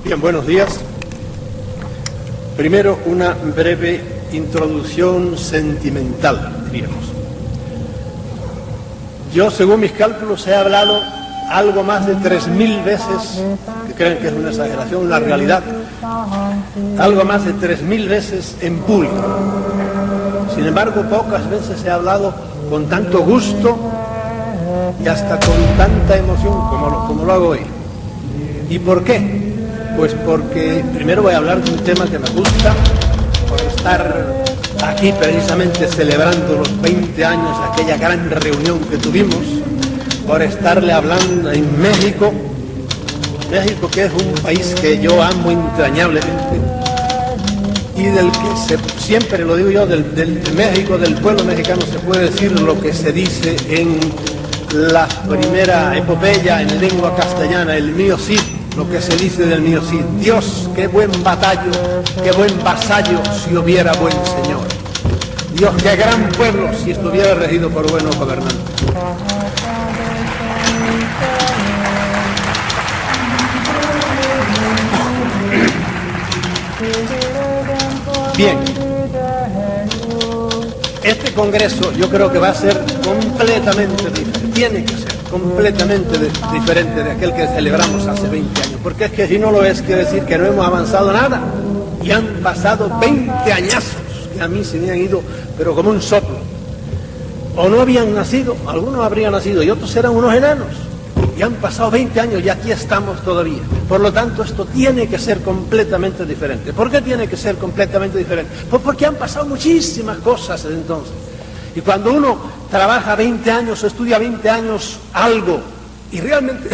Bien, buenos días. Primero, una breve introducción sentimental, diríamos. Yo, según mis cálculos, he hablado algo más de 3.000 veces, que creen que es una exageración, la realidad, algo más de 3.000 veces en público. Sin embargo, pocas veces he hablado con tanto gusto y hasta con tanta emoción como lo hago hoy. ¿Y por qué? Pues porque primero voy a hablar de un tema que me gusta, por estar aquí precisamente celebrando los 20 años de aquella gran reunión que tuvimos, por estarle hablando en México, que es un país que yo amo entrañablemente, y del que siempre lo digo yo, del México, del pueblo mexicano, se puede decir lo que se dice en la primera epopeya en lengua castellana, el mío Cid, lo que se dice del mío Cid: Dios, qué buen batallo, qué buen vasallo si hubiera buen señor. Dios, qué gran pueblo si estuviera regido por buenos gobernantes. Bien, este congreso yo creo que va a ser completamente diferente, tiene que ser completamente diferente de aquel que celebramos hace 20 años, porque es que si no lo es, quiere decir que no hemos avanzado nada, y han pasado 20 añazos que a mí se me han ido, pero como un soplo. O no habían nacido, algunos habrían nacido y otros eran unos enanos, y han pasado 20 años y aquí estamos todavía. Por lo tanto, esto tiene que ser completamente diferente. ¿Por qué tiene que ser completamente diferente? Pues porque han pasado muchísimas cosas desde entonces. Y cuando uno trabaja 20 años o estudia 20 años algo, y realmente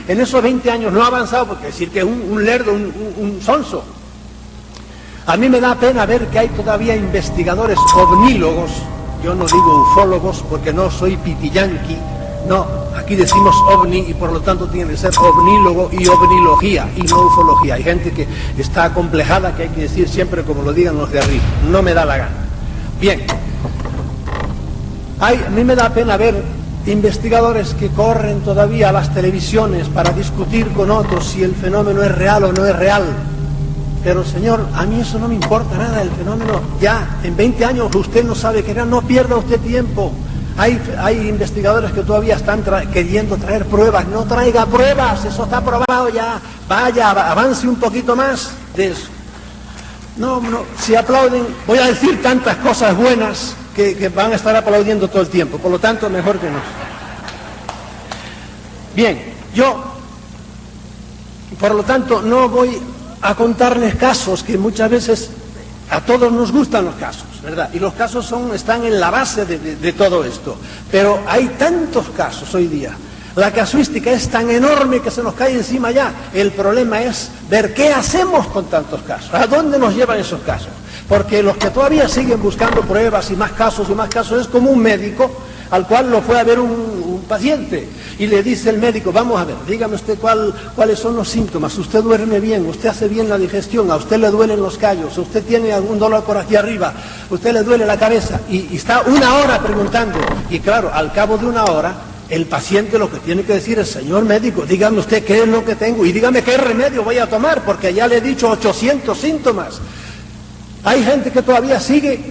en esos 20 años no ha avanzado, porque decir que es un lerdo, un sonso. A mí me da pena ver que hay todavía investigadores ovnílogos, yo no digo ufólogos porque no soy pitiyanqui, no, aquí decimos ovni y por lo tanto tiene que ser ovnílogo y ovnilogía y no ufología. Hay gente que está acomplejada, que hay que decir siempre como lo digan los de arriba, no me da la gana. Bien, a mí me da pena ver investigadores que corren todavía a las televisiones para discutir con otros si el fenómeno es real o no es real. Pero señor, a mí eso no me importa nada, el fenómeno ya en 20 años usted no sabe qué era, no pierda usted tiempo. Hay investigadores que todavía están queriendo traer pruebas. No traiga pruebas, eso está probado ya. Vaya, avance un poquito más de eso. No, si aplauden, voy a decir tantas cosas buenas que van a estar aplaudiendo todo el tiempo. Por lo tanto, mejor que no. Bien, yo, por lo tanto, no voy a contarles casos que muchas veces a todos nos gustan los casos, ¿verdad? Y los casos están en la base de todo esto. Pero hay tantos casos hoy día. La casuística es tan enorme que se nos cae encima ya. El problema es ver qué hacemos con tantos casos. ¿A dónde nos llevan esos casos? Porque los que todavía siguen buscando pruebas y más casos es como un médico al cual lo fue a ver un paciente y le dice el médico: vamos a ver, dígame usted cuáles son los síntomas. Usted duerme bien, usted hace bien la digestión, a usted le duelen los callos, usted tiene algún dolor por aquí arriba, usted le duele la cabeza, y está una hora preguntando. Y claro, al cabo de una hora el paciente lo que tiene que decir es: señor médico, dígame usted qué es lo que tengo y dígame qué remedio voy a tomar, porque ya le he dicho 800 síntomas. Hay gente que todavía sigue,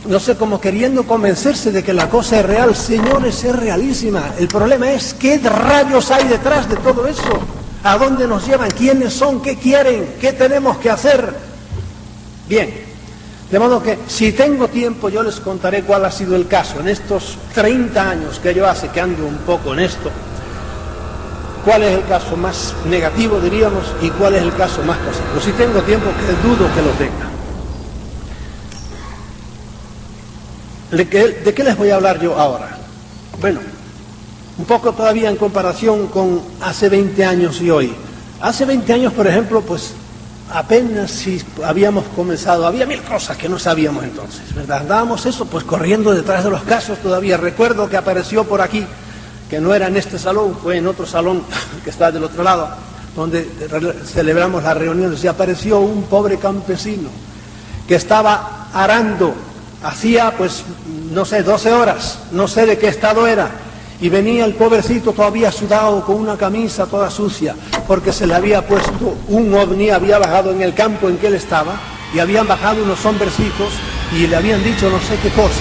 no sé, como queriendo convencerse de que la cosa es real. Señores, es realísima. El problema es qué rayos hay detrás de todo eso. ¿A dónde nos llevan? ¿Quiénes son? ¿Qué quieren? ¿Qué tenemos que hacer? Bien, de modo que si tengo tiempo yo les contaré cuál ha sido el caso en estos 30 años que yo hace que ando un poco en esto. ¿Cuál es el caso más negativo, diríamos, y cuál es el caso más positivo? Si tengo tiempo, que dudo que lo tenga. ¿De qué les voy a hablar yo ahora? Bueno, un poco todavía en comparación con hace 20 años y hoy. Hace 20 años, por ejemplo, pues apenas si habíamos comenzado, había 1000 cosas que no sabíamos entonces, ¿verdad? Andábamos eso, pues corriendo detrás de los casos todavía. Recuerdo que apareció por aquí, que no era en este salón, fue en otro salón que está del otro lado, donde celebramos las reuniones, y apareció un pobre campesino que estaba arando. Hacía, pues, no sé, 12 horas, no sé de qué estado era, Y venía el pobrecito todavía sudado, con una camisa toda sucia, porque se le había puesto un ovni, había bajado en el campo en que él estaba, y habían bajado unos hombrecitos y le habían dicho no sé qué cosas.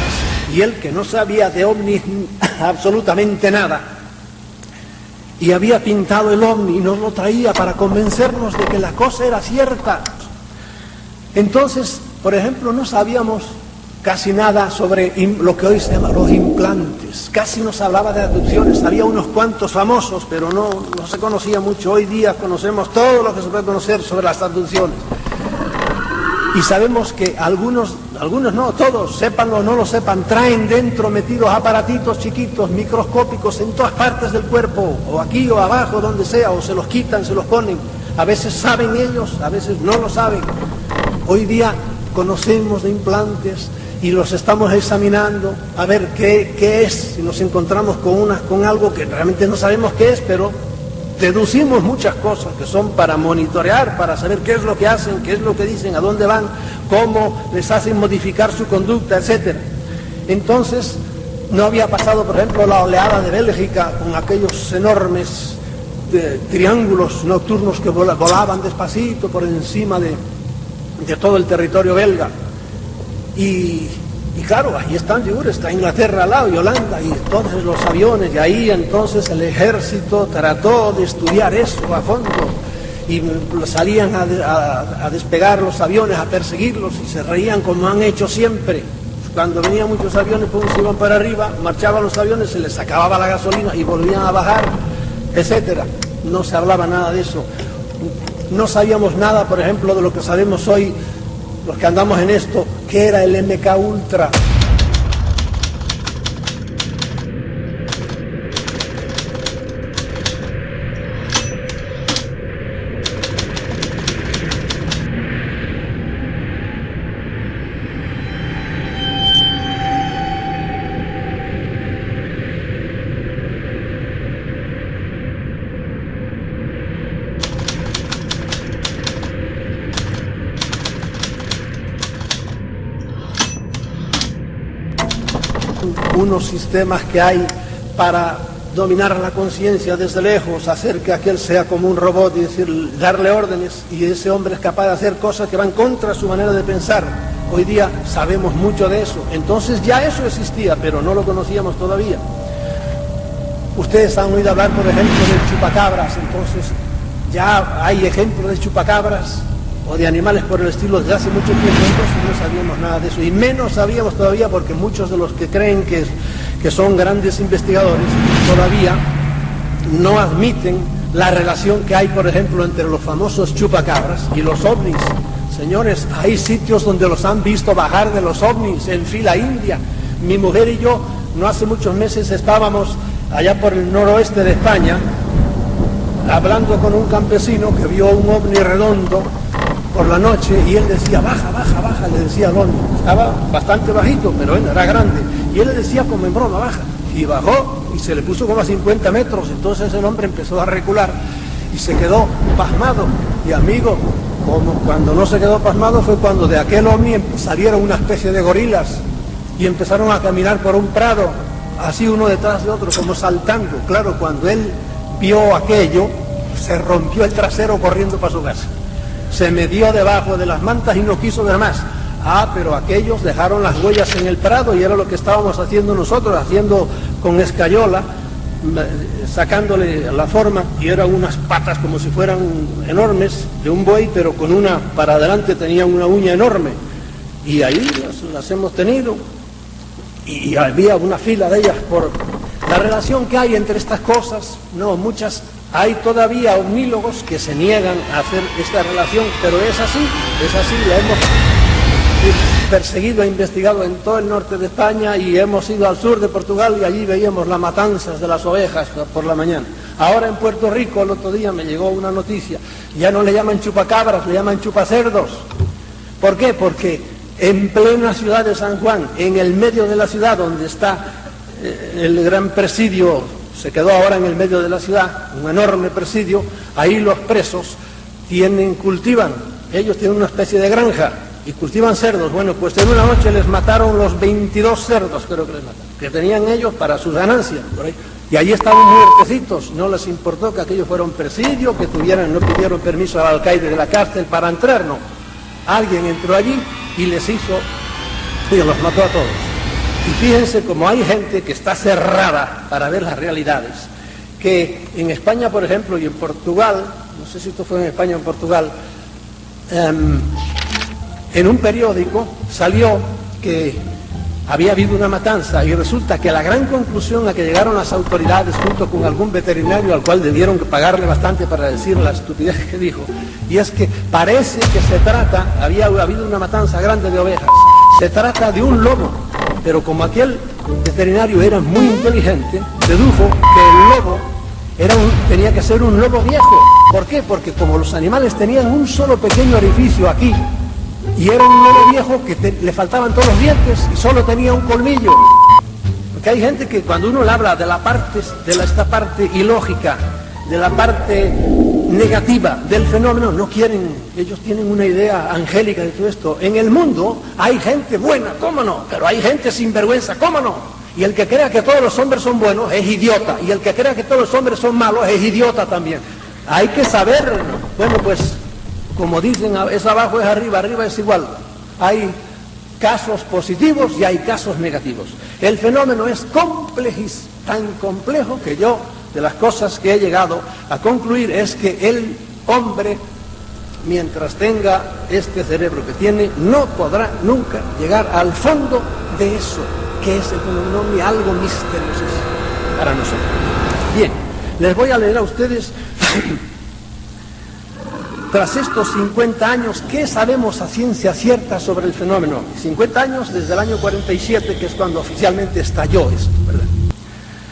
Y él, que no sabía de ovnis absolutamente nada, y había pintado el ovni y nos lo traía para convencernos de que la cosa era cierta. Entonces, por ejemplo, no sabíamos casi nada sobre lo que hoy se llama los implantes. Casi no se hablaba de abducciones, había unos cuantos famosos, pero no se conocía mucho. Hoy día conocemos todo lo que se puede conocer sobre las abducciones. Y sabemos que algunos no, todos, sépanlo o no lo sepan, traen dentro metidos aparatitos chiquitos, microscópicos en todas partes del cuerpo, o aquí o abajo, donde sea, o se los quitan, se los ponen. A veces saben ellos, a veces no lo saben. Hoy día conocemos de implantes y los estamos examinando a ver qué es, si nos encontramos con algo que realmente no sabemos qué es, pero deducimos muchas cosas que son para monitorear, para saber qué es lo que hacen, qué es lo que dicen, a dónde van, cómo les hacen modificar su conducta, etc. Entonces, no había pasado, por ejemplo, la oleada de Bélgica con aquellos enormes triángulos nocturnos que volaban despacito por encima de todo el territorio belga. Y claro, ahí están, está Inglaterra al lado y Holanda, y entonces los aviones, y ahí entonces el ejército trató de estudiar eso a fondo, y salían a despegar los aviones, a perseguirlos, y se reían como han hecho siempre. Cuando venían muchos aviones, pues se iban para arriba, marchaban los aviones, se les acababa la gasolina y volvían a bajar, etcétera. No se hablaba nada de eso. No sabíamos nada, por ejemplo, de lo que sabemos hoy, los que andamos en esto, que era el MK Ultra. Unos sistemas que hay para dominar la conciencia desde lejos, hacer que aquel sea como un robot y decir, darle órdenes, y ese hombre es capaz de hacer cosas que van contra su manera de pensar. Hoy día sabemos mucho de eso. Entonces ya eso existía, pero no lo conocíamos todavía. Ustedes han oído hablar, por ejemplo, del chupacabras. Entonces ya hay ejemplos de chupacabras o de animales por el estilo desde hace mucho tiempo. Entonces no sabíamos nada de eso, y menos sabíamos todavía, porque muchos de los que creen que son grandes investigadores todavía no admiten la relación que hay, por ejemplo, entre los famosos chupacabras y los ovnis. Señores, hay sitios donde los han visto bajar de los ovnis en fila india. Mi mujer y yo no hace muchos meses estábamos allá por el noroeste de España hablando con un campesino que vio un ovni redondo por la noche, y él decía, baja, baja, baja, le decía al ovni. Estaba bastante bajito, pero él era grande, y él le decía como en broma, baja, y bajó, y se le puso como a 50 metros, entonces el hombre empezó a recular, y se quedó pasmado. Y amigo, como cuando no se quedó pasmado fue cuando de aquel ovni salieron una especie de gorilas, y empezaron a caminar por un prado, así uno detrás de otro, como saltando. Claro, cuando él vio aquello, se rompió el trasero corriendo para su casa. Se metió debajo de las mantas y no quiso ver más. Pero aquellos dejaron las huellas en el prado, y era lo que estábamos haciendo nosotros, haciendo con escayola, sacándole la forma, y eran unas patas como si fueran enormes de un buey, pero con una para adelante tenía una uña enorme, y ahí las hemos tenido, y había una fila de ellas. Por la relación que hay entre estas cosas, no, muchas. Hay todavía omnílogos que se niegan a hacer esta relación, pero es así, la hemos perseguido e investigado en todo el norte de España, y hemos ido al sur de Portugal, y allí veíamos las matanzas de las ovejas por la mañana. Ahora en Puerto Rico, el otro día me llegó una noticia, ya no le llaman chupacabras, le llaman chupacerdos. ¿Por qué? Porque en plena ciudad de San Juan, en el medio de la ciudad donde está el gran presidio, se quedó ahora en el medio de la ciudad, un enorme presidio, ahí los presos cultivan, ellos tienen una especie de granja y cultivan cerdos. Bueno, pues en una noche les mataron los 22 cerdos, creo que les mataron, que tenían ellos para sus ganancias, por ahí. Y allí estaban muertecitos, no les importó que aquello fuera un presidio, que no pidieron permiso al alcaide de la cárcel para entrar, no. Alguien entró allí y les hizo, y los mató a todos. Y fíjense cómo hay gente que está cerrada para ver las realidades, que en España, por ejemplo, y en Portugal, no sé si esto fue en España o en Portugal, en un periódico salió que había habido una matanza y resulta que la gran conclusión a que llegaron las autoridades junto con algún veterinario al cual debieron pagarle bastante para decir la estupidez que dijo, y es que parece que se trata, había habido una matanza grande de ovejas, se trata de un lobo, pero como aquel veterinario era muy inteligente, dedujo que el lobo tenía que ser un lobo viejo. ¿Por qué? Porque como los animales tenían un solo pequeño orificio aquí, y era un lobo viejo que le faltaban todos los dientes y solo tenía un colmillo. Porque hay gente que cuando uno le habla de esta parte ilógica, de la parte negativa del fenómeno, no quieren, ellos tienen una idea angélica de todo esto. En el mundo hay gente buena, ¿cómo no? Pero hay gente sinvergüenza, ¿cómo no? Y el que crea que todos los hombres son buenos es idiota, y el que crea que todos los hombres son malos es idiota también. Hay que saber, bueno, pues como dicen, es abajo, es arriba, arriba es igual. Hay casos positivos y hay casos negativos. El fenómeno es tan complejo que yo, de las cosas que he llegado a concluir, es que el hombre, mientras tenga este cerebro que tiene, no podrá nunca llegar al fondo de eso, que es el fenómeno y algo misterioso para nosotros. Bien, les voy a leer a ustedes... Tras estos 50 años, ¿qué sabemos a ciencia cierta sobre el fenómeno? 50 años desde el año 47, que es cuando oficialmente estalló esto, ¿verdad?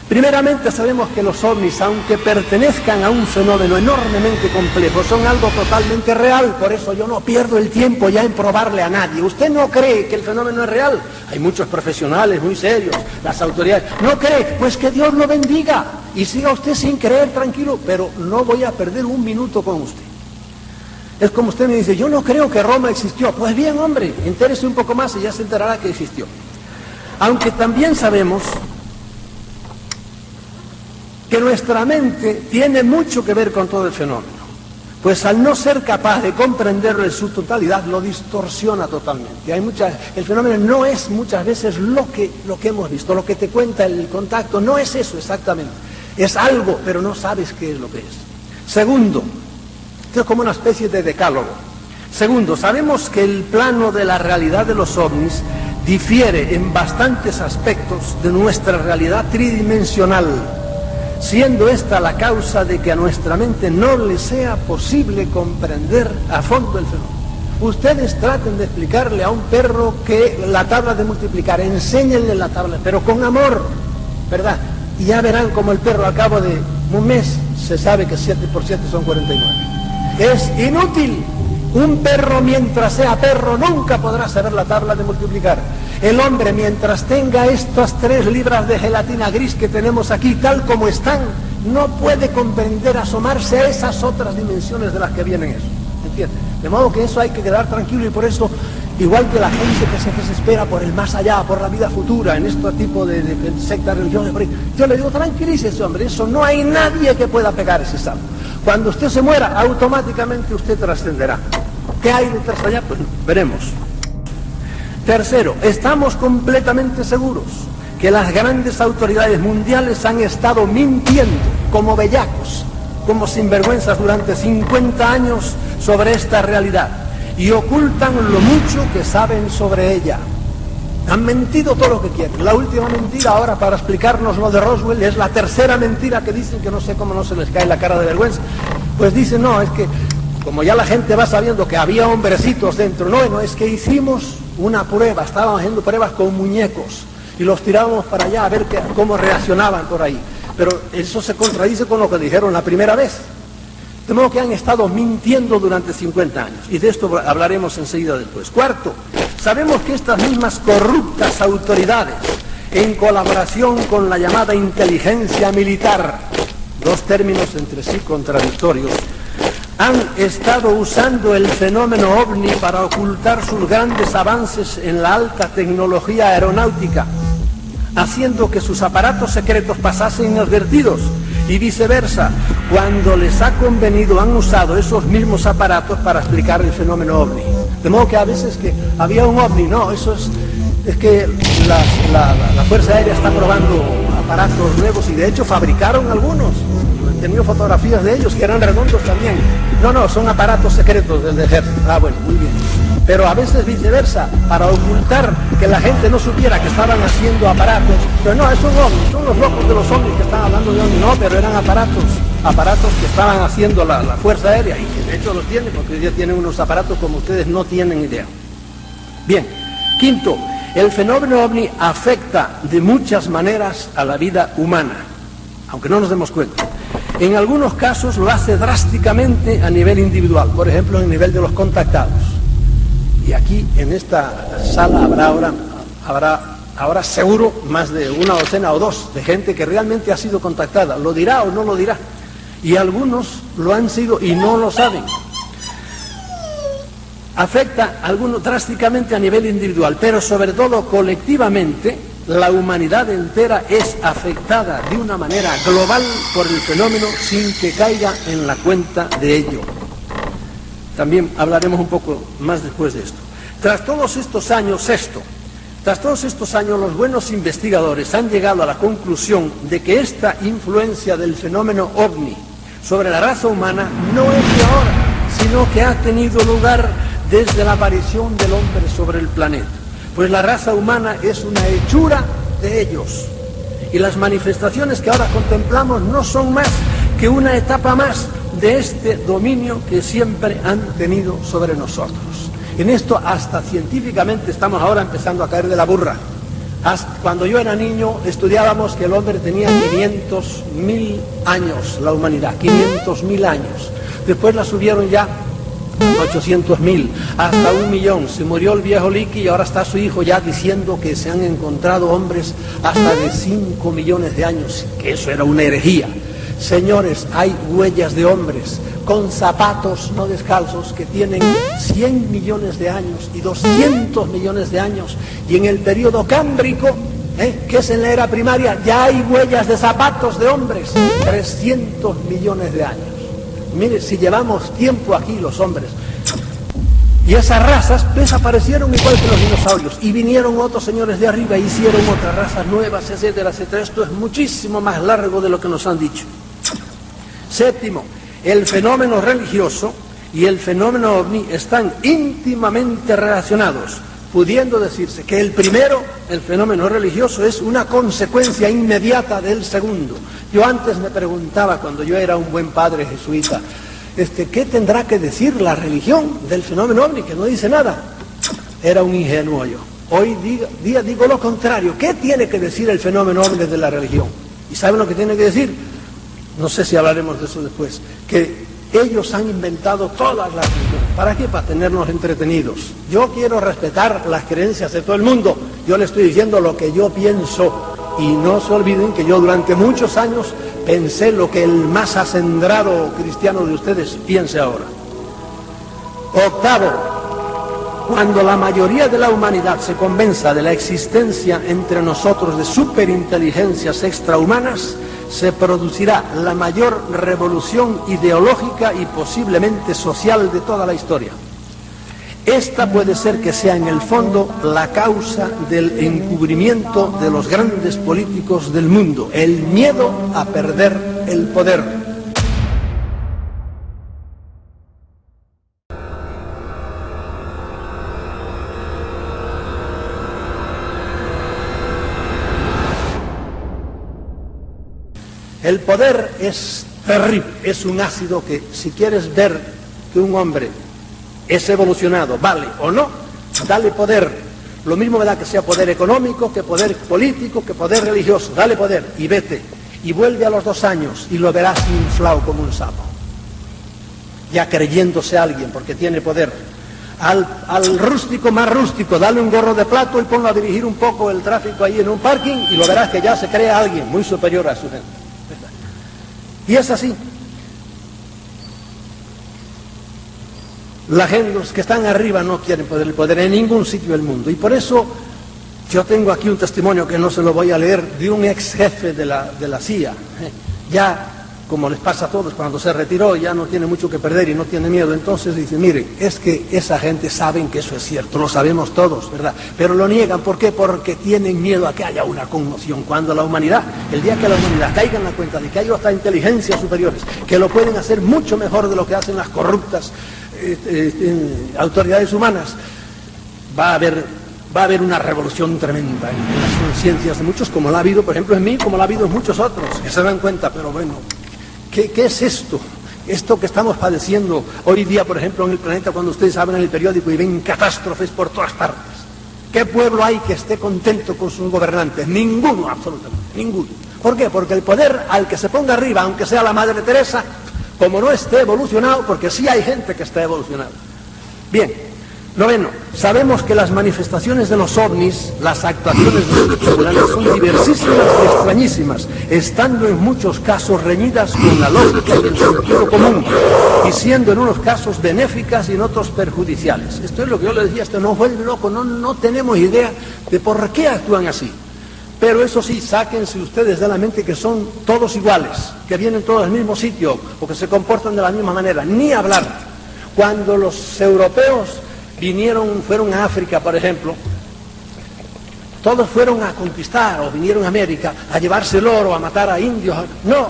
Primeramente sabemos que los ovnis, aunque pertenezcan a un fenómeno enormemente complejo, son algo totalmente real. Por eso yo no pierdo el tiempo ya en probarle a nadie. ¿Usted no cree que el fenómeno es real? Hay muchos profesionales muy serios, las autoridades. ¿No cree? Pues que Dios lo bendiga y siga usted sin creer, tranquilo, pero no voy a perder un minuto con usted. Es como usted me dice, yo no creo que Roma existió. Pues bien, hombre, entérese un poco más y ya se enterará que existió. Aunque también sabemos que nuestra mente tiene mucho que ver con todo el fenómeno, pues al no ser capaz de comprenderlo en su totalidad, lo distorsiona totalmente. El fenómeno no es muchas veces lo que hemos visto, lo que te cuenta el contacto, no es eso exactamente. Es algo, pero no sabes qué es lo que es. Segundo, es como una especie de decálogo. Segundo, sabemos que el plano de la realidad de los ovnis difiere en bastantes aspectos de nuestra realidad tridimensional, siendo esta la causa de que a nuestra mente no le sea posible comprender a fondo el fenómeno. Ustedes traten de explicarle a un perro que la tabla de multiplicar, enséñenle la tabla, pero con amor, ¿verdad? Y ya verán como el perro al cabo de un mes se sabe que 7 por 7 son 49. Es inútil. Un perro, mientras sea perro, nunca podrá saber la tabla de multiplicar. El hombre, mientras tenga estas 3 libras de gelatina gris que tenemos aquí, tal como están, no puede comprender, asomarse a esas otras dimensiones de las que vienen eso. ¿Entiendes? De modo que eso hay que quedar tranquilo, y por eso, igual que la gente que se desespera por el más allá, por la vida futura, en este tipo de sectas religiosas, yo le digo, tranquilícese, hombre, eso no hay nadie que pueda pegar ese salto. Cuando usted se muera, automáticamente usted trascenderá. ¿Qué hay detrás allá? Pues veremos. Tercero, estamos completamente seguros que las grandes autoridades mundiales han estado mintiendo como bellacos, como sinvergüenzas durante 50 años sobre esta realidad, y ocultan lo mucho que saben sobre ella. Han mentido todo lo que quieren. La última mentira ahora, para explicarnos lo de Roswell, es la tercera mentira que dicen, que no sé cómo no se les cae la cara de vergüenza. Pues dicen, no, es que como ya la gente va sabiendo que había hombrecitos dentro, no, es que hicimos una prueba, estábamos haciendo pruebas con muñecos y los tirábamos para allá a ver cómo reaccionaban por ahí. Pero eso se contradice con lo que dijeron la primera vez. De modo que han estado mintiendo durante 50 años, y de esto hablaremos enseguida después. Cuarto, sabemos que estas mismas corruptas autoridades, en colaboración con la llamada inteligencia militar, 2 términos entre sí contradictorios, han estado usando el fenómeno ovni para ocultar sus grandes avances en la alta tecnología aeronáutica. haciendo que sus aparatos secretos pasasen inadvertidos, y viceversa, cuando les ha convenido han usado esos mismos aparatos para explicar el fenómeno ovni. De modo que a veces que había un ovni, no, eso es que la Fuerza Aérea está probando aparatos nuevos, y de hecho fabricaron algunos. He tenido fotografías de ellos que eran redondos también. No, son aparatos secretos del ejército. Ah, bueno, muy bien. Pero a veces viceversa, para ocultar que la gente no supiera que estaban haciendo aparatos. Pero no, esos ovnis, son los locos de los ovnis que están hablando de ovnis. No, pero eran aparatos que estaban haciendo la Fuerza Aérea, y que de hecho los tienen, porque hoy día tienen unos aparatos como ustedes no tienen idea. Bien, quinto, el fenómeno ovni afecta de muchas maneras a la vida humana, aunque no nos demos cuenta. En algunos casos lo hace drásticamente a nivel individual, por ejemplo, en el nivel de los contactados. Y aquí, en esta sala, habrá ahora seguro más de una docena o dos de gente que realmente ha sido contactada. ¿Lo dirá o no lo dirá? Y algunos lo han sido y no lo saben. Afecta a algunos drásticamente a nivel individual, pero sobre todo colectivamente, la humanidad entera es afectada de una manera global por el fenómeno sin que caiga en la cuenta de ello. También hablaremos un poco más después de esto. Tras todos estos años, los buenos investigadores han llegado a la conclusión de que esta influencia del fenómeno ovni sobre la raza humana no es de ahora, sino que ha tenido lugar desde la aparición del hombre sobre el planeta. Pues la raza humana es una hechura de ellos. Y las manifestaciones que ahora contemplamos no son más que una etapa más de este dominio que siempre han tenido sobre nosotros. En esto hasta científicamente estamos ahora empezando a caer de la burra. Cuando yo era niño estudiábamos que el hombre tenía 500.000 años, la humanidad, 500.000 años. Después la subieron ya 800.000, hasta 1.000.000. Se murió el viejo Liqui y ahora está su hijo ya diciendo que se han encontrado hombres hasta de 5 millones de años, que eso era una herejía. Señores, hay huellas de hombres con zapatos no descalzos que tienen 100 millones de años y 200 millones de años, y en el periodo cámbrico, que es en la era primaria, ya hay huellas de zapatos de hombres, 300 millones de años. Mire, si llevamos tiempo aquí los hombres, y esas razas desaparecieron igual que los dinosaurios, y vinieron otros señores de arriba e hicieron otras razas nuevas, etcétera, etcétera. Esto es muchísimo más largo de lo que nos han dicho. Séptimo, el fenómeno religioso y el fenómeno ovni están íntimamente relacionados, pudiendo decirse que el primero, el fenómeno religioso, es una consecuencia inmediata del segundo. Yo antes me preguntaba, cuando yo era un buen padre jesuita, ¿qué tendrá que decir la religión del fenómeno ovni? Que no dice nada. Era un ingenuo yo. Hoy día digo lo contrario. ¿Qué tiene que decir el fenómeno ovni de la religión? ¿Y saben lo que tiene que decir? No sé si hablaremos de eso después. Que ellos han inventado todas las religiones. ¿Para qué? Para tenernos entretenidos. Yo quiero respetar las creencias de todo el mundo. Yo le estoy diciendo lo que yo pienso. Y no se olviden que yo durante muchos años pensé lo que el más acendrado cristiano de ustedes piense ahora. Octavo, cuando la mayoría de la humanidad se convenza de la existencia entre nosotros de superinteligencias extrahumanas, se producirá la mayor revolución ideológica y posiblemente social de toda la historia. Esta puede ser que sea en el fondo la causa del encubrimiento de los grandes políticos del mundo, el miedo a perder el poder. El poder es terrible, es un ácido que si quieres ver que un hombre es evolucionado, vale o no, dale poder. Lo mismo me da que sea poder económico, que poder político, que poder religioso. Dale poder y vete. Y vuelve a los 2 años y lo verás inflado como un sapo. Ya creyéndose alguien porque tiene poder. Al rústico más rústico, dale un gorro de plato y ponlo a dirigir un poco el tráfico ahí en un parking y lo verás que ya se cree alguien muy superior a su gente. Y es así. La gente, los que están arriba no quieren poder el poder en ningún sitio del mundo. Y por eso Yo tengo aquí un testimonio que no se lo voy a leer, de un ex jefe de la CIA. Ya, como les pasa a todos, cuando se retiró ya no tiene mucho que perder y no tiene miedo. Entonces dice, miren, es que esa gente saben que eso es cierto, lo sabemos todos, ¿verdad? Pero lo niegan, ¿por qué? Porque tienen miedo a que haya una conmoción. Cuando la humanidad, el día que la humanidad caiga en la cuenta de que hay otras inteligencias superiores que lo pueden hacer mucho mejor de lo que hacen las corruptas autoridades humanas, va a haber una revolución tremenda en las conciencias de muchos, como la ha habido, por ejemplo, en mí, como la ha habido en muchos otros, que se dan cuenta, pero bueno, ¿qué es esto? Esto que estamos padeciendo hoy día, por ejemplo, en el planeta, cuando ustedes abren el periódico y ven catástrofes por todas partes. ¿Qué pueblo hay que esté contento con sus gobernantes? Ninguno, absolutamente, ninguno. ¿Por qué? Porque el poder al que se ponga arriba, aunque sea la Madre Teresa, como no esté evolucionado, porque sí hay gente que está evolucionada. Bien. Noveno, sabemos que las manifestaciones de los ovnis, las actuaciones de los tripulares son diversísimas y extrañísimas, estando en muchos casos reñidas con la lógica y el sentido común, y siendo en unos casos benéficas y en otros perjudiciales. Esto es lo que yo le decía, esto nos vuelve loco, no tenemos idea de por qué actúan así. Pero eso sí, sáquense ustedes de la mente que son todos iguales, que vienen todos al mismo sitio, o que se comportan de la misma manera, ni hablar. Cuando los europeos fueron a África, por ejemplo, todos fueron a conquistar, o vinieron a América a llevarse el oro, a matar a indios. No,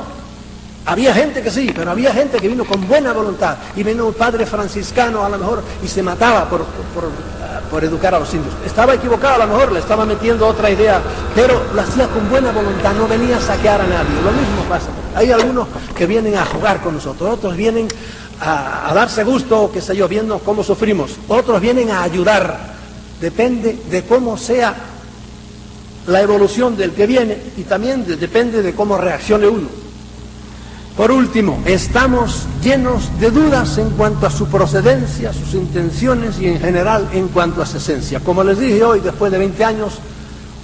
había gente que sí, pero había gente que vino con buena voluntad, y vino un padre franciscano a lo mejor y se mataba por educar a los indios. Estaba equivocado, a lo mejor le estaba metiendo otra idea, pero lo hacía con buena voluntad, no venía a saquear a nadie. Lo mismo pasa. Hay algunos que vienen a jugar con nosotros, otros vienen a darse gusto, qué sé yo, viendo cómo sufrimos. Otros vienen a ayudar. Depende de cómo sea la evolución del que viene, y también depende de cómo reaccione uno. Por último, estamos llenos de dudas en cuanto a su procedencia, sus intenciones y en general en cuanto a su esencia. Como les dije hoy, después de 20 años,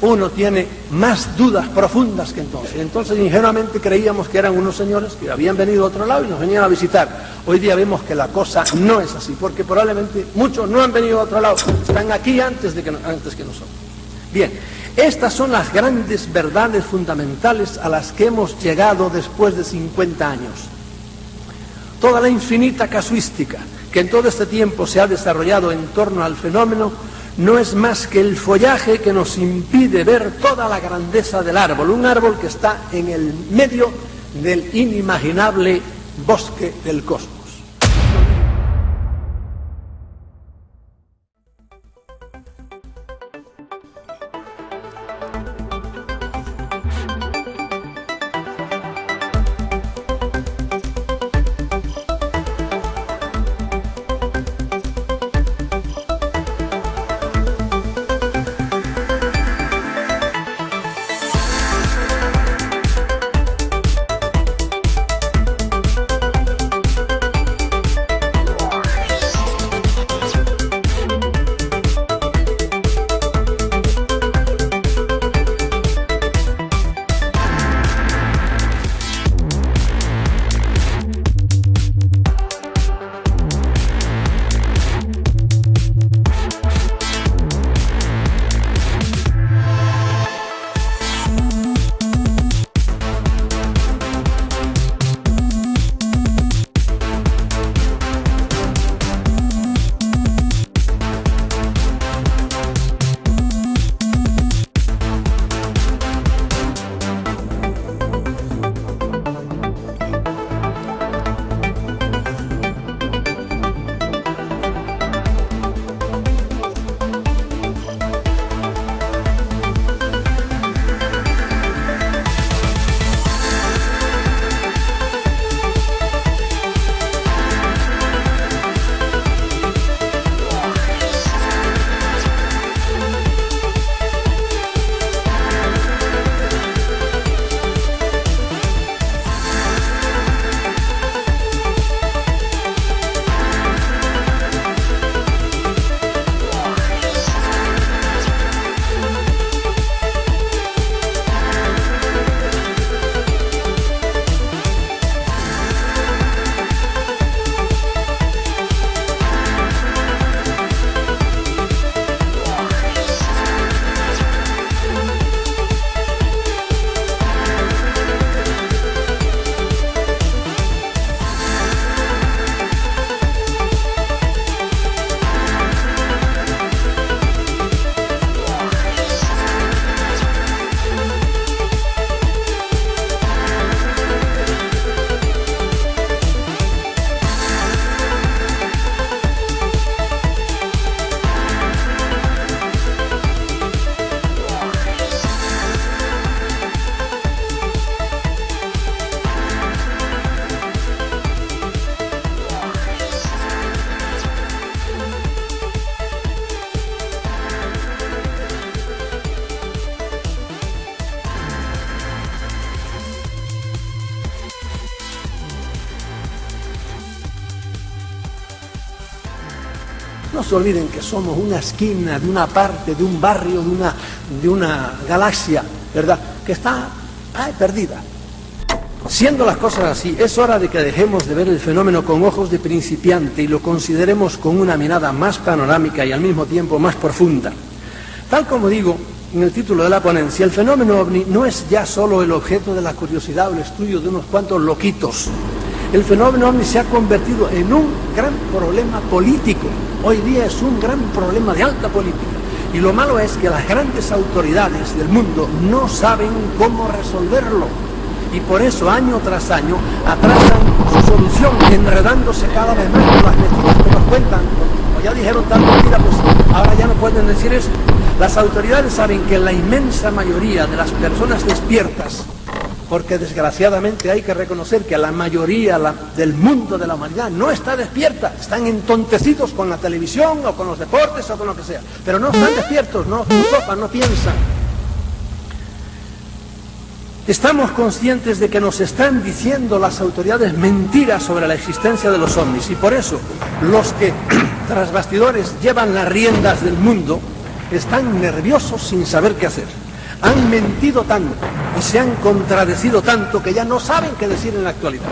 uno tiene más dudas profundas que entonces. Entonces ingenuamente creíamos que eran unos señores que habían venido a otro lado y nos venían a visitar. Hoy día vemos que la cosa no es así, porque probablemente muchos no han venido a otro lado, están aquí antes que nosotros. Bien, estas son las grandes verdades fundamentales a las que hemos llegado después de 50 años. Toda la infinita casuística que en todo este tiempo se ha desarrollado en torno al fenómeno no es más que el follaje que nos impide ver toda la grandeza del árbol, un árbol que está en el medio del inimaginable bosque del cosmos. no se olviden que somos una esquina de una parte, de un barrio, de una galaxia, ¿verdad?, que está perdida. Siendo las cosas así, es hora de que dejemos de ver el fenómeno con ojos de principiante y lo consideremos con una mirada más panorámica y al mismo tiempo más profunda. Tal como digo en el título de la ponencia, el fenómeno ovni no es ya solo el objeto de la curiosidad o el estudio de unos cuantos loquitos. El fenómeno ovni se ha convertido en un gran problema político. Hoy día es un gran problema de alta política. Y lo malo es que las grandes autoridades del mundo no saben cómo resolverlo. Y por eso, año tras año, atrasan su solución, enredándose cada vez más con las mentiras que nos cuentan. Como ya dijeron tal mentira, pues ahora ya no pueden decir eso. Las autoridades saben que la inmensa mayoría de las personas despiertas, porque desgraciadamente hay que reconocer que la mayoría del mundo de la humanidad no está despierta, están entontecidos con la televisión o con los deportes o con lo que sea, pero no están despiertos, no filosofan, no piensan. Estamos conscientes de que nos están diciendo las autoridades mentiras sobre la existencia de los ovnis y por eso los que tras bastidores llevan las riendas del mundo están nerviosos sin saber qué hacer. Han mentido tanto y se han contradecido tanto que ya no saben qué decir en la actualidad.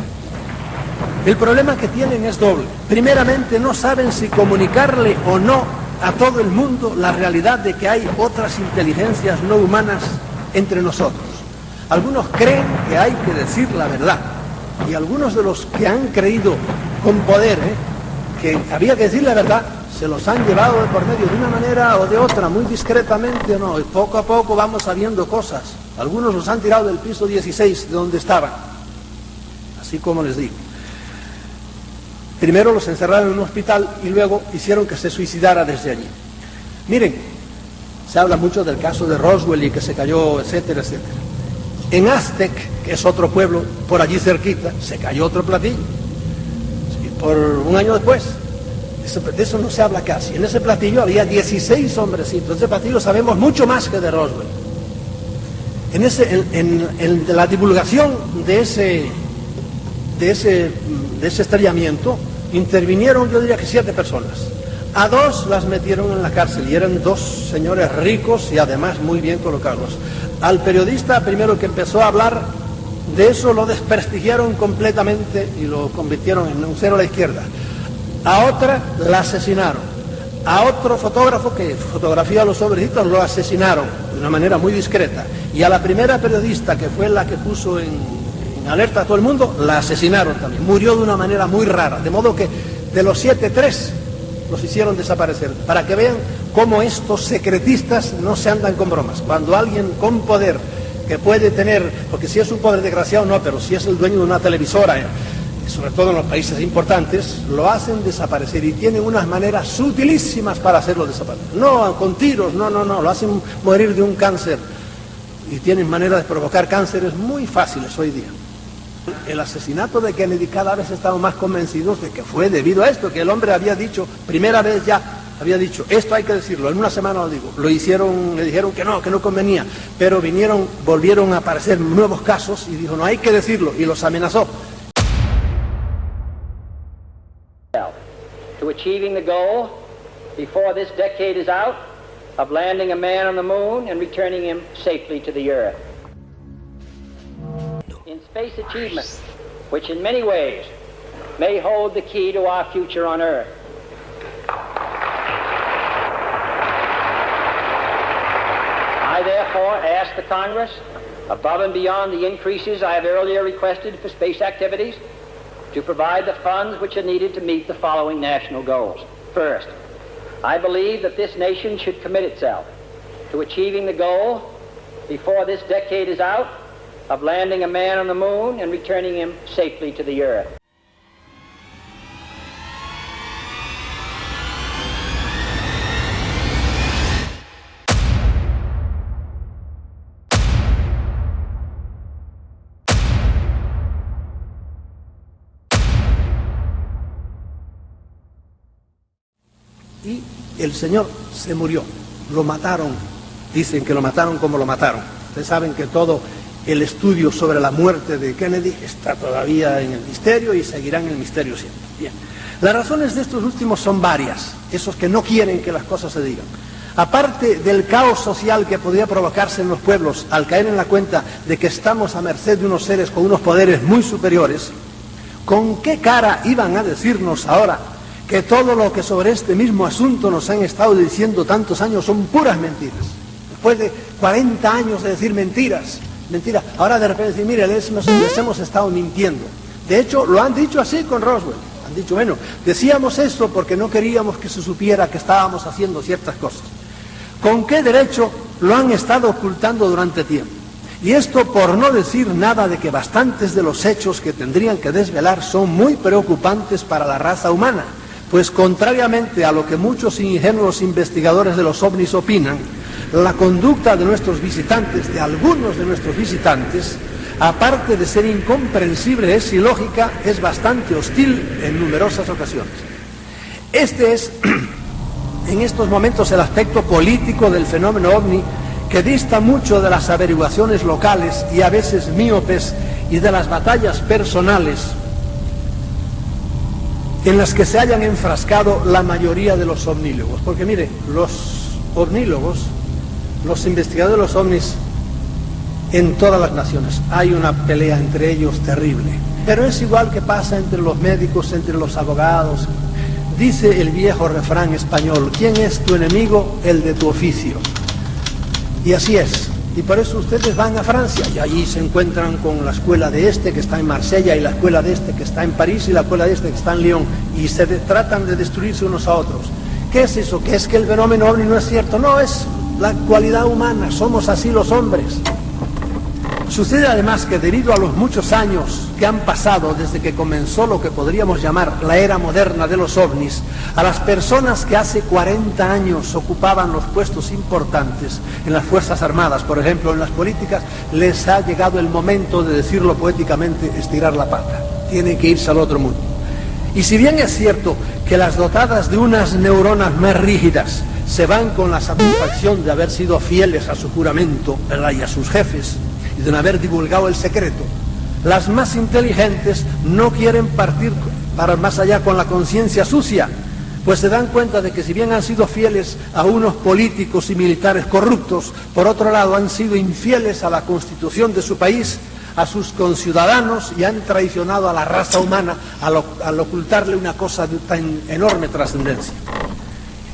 El problema que tienen es doble. Primeramente, no saben si comunicarle o no a todo el mundo la realidad de que hay otras inteligencias no humanas entre nosotros. Algunos creen que hay que decir la verdad y algunos de los que han creído con poder que había que decir la verdad se los han llevado de por medio de una manera o de otra, muy discretamente o no, y poco a poco vamos sabiendo cosas. Algunos los han tirado del piso 16 de donde estaban, así como les digo. Primero los encerraron en un hospital y luego hicieron que se suicidara desde allí. Miren, se habla mucho del caso de Roswell y que se cayó, etcétera, etcétera. En Aztec, que es otro pueblo por allí cerquita, se cayó otro platillo. Y por un año después, de eso no se habla casi. En ese platillo había 16 hombrecitos. Ese platillo sabemos mucho más que de Roswell. En la divulgación de ese estrellamiento intervinieron, yo diría que 7 personas. A 2 las metieron en la cárcel y eran 2 señores ricos y además muy bien colocados. Al periodista primero que empezó a hablar de eso lo desprestigiaron completamente y lo convirtieron en un cero a la izquierda. A otra la asesinaron. A otro fotógrafo que fotografía a los hombrecitos lo asesinaron de una manera muy discreta. Y a la primera periodista, que fue la que puso en alerta a todo el mundo, la asesinaron también. Murió de una manera muy rara. De modo que de los 7, 3 los hicieron desaparecer. Para que vean cómo estos secretistas no se andan con bromas. Cuando alguien con poder, que puede tener, porque si es un poder desgraciado no, pero si es el dueño de una televisora, sobre todo en los países importantes, lo hacen desaparecer y tienen unas maneras sutilísimas para hacerlo desaparecer. No con tiros, no, lo hacen morir de un cáncer y tienen maneras de provocar cánceres muy fáciles hoy día. El asesinato de Kennedy, cada vez estamos más convencidos de que fue debido a esto, que el hombre había dicho, primera vez ya, había dicho, esto hay que decirlo, en una semana lo digo. Lo hicieron, le dijeron que no convenía, pero volvieron a aparecer nuevos casos y dijo, no hay que decirlo, y los amenazó. To achieving the goal before this decade is out of landing a man on the moon and returning him safely to the earth. In space achievement, which in many ways may hold the key to our future on earth. I therefore ask the Congress, above and beyond the increases I have earlier requested for space activities, to provide the funds which are needed to meet the following national goals. First, I believe that this nation should commit itself to achieving the goal before this decade is out of landing a man on the moon and returning him safely to the earth. Y el señor se murió, lo mataron, dicen que lo mataron como lo mataron. Ustedes saben que todo el estudio sobre la muerte de Kennedy está todavía en el misterio y seguirá en el misterio siempre. Bien. Las razones de estos últimos son varias, esos que no quieren que las cosas se digan. Aparte del caos social que podría provocarse en los pueblos al caer en la cuenta de que estamos a merced de unos seres con unos poderes muy superiores, ¿con qué cara iban a decirnos ahora que todo lo que sobre este mismo asunto nos han estado diciendo tantos años son puras mentiras? Después de 40 años de decir mentiras, ahora de repente decir, mire, les hemos estado mintiendo. De hecho, lo han dicho así con Roswell. Han dicho, bueno, decíamos esto porque no queríamos que se supiera que estábamos haciendo ciertas cosas. ¿Con qué derecho lo han estado ocultando durante tiempo? Y esto por no decir nada de que bastantes de los hechos que tendrían que desvelar son muy preocupantes para la raza humana, pues contrariamente a lo que muchos ingenuos investigadores de los ovnis opinan, la conducta de nuestros visitantes, de algunos de nuestros visitantes, aparte de ser incomprensible, es ilógica, es bastante hostil en numerosas ocasiones. Este es, en estos momentos, el aspecto político del fenómeno ovni, que dista mucho de las averiguaciones locales y a veces míopes y de las batallas personales en las que se hayan enfrascado la mayoría de los ovnílogos. Porque mire, los ovnílogos, los investigadores de los ovnis, en todas las naciones hay una pelea entre ellos terrible, pero es igual que pasa entre los médicos, entre los abogados. Dice el viejo refrán español, ¿quién es tu enemigo? El de tu oficio. Y así es, y por eso ustedes van a Francia y allí se encuentran con la escuela de este que está en Marsella y la escuela de este que está en París y la escuela de este que está en Lyon, y se tratan de destruirse unos a otros. ¿Qué es eso? ¿Qué es que el fenómeno ovni no es cierto? No, es la cualidad humana, somos así los hombres. Sucede además que debido a los muchos años que han pasado desde que comenzó lo que podríamos llamar la era moderna de los ovnis, a las personas que hace 40 años ocupaban los puestos importantes en las Fuerzas Armadas, por ejemplo, en las políticas, les ha llegado el momento de decirlo poéticamente, estirar la pata. Tienen que irse al otro mundo. Y si bien es cierto que las dotadas de unas neuronas más rígidas se van con la satisfacción de haber sido fieles a su juramento, ¿verdad?, y a sus jefes, y de no haber divulgado el secreto, las más inteligentes no quieren partir para más allá con la conciencia sucia, pues se dan cuenta de que si bien han sido fieles a unos políticos y militares corruptos, por otro lado han sido infieles a la Constitución de su país, a sus conciudadanos, y han traicionado a la raza humana al ocultarle una cosa de tan enorme trascendencia.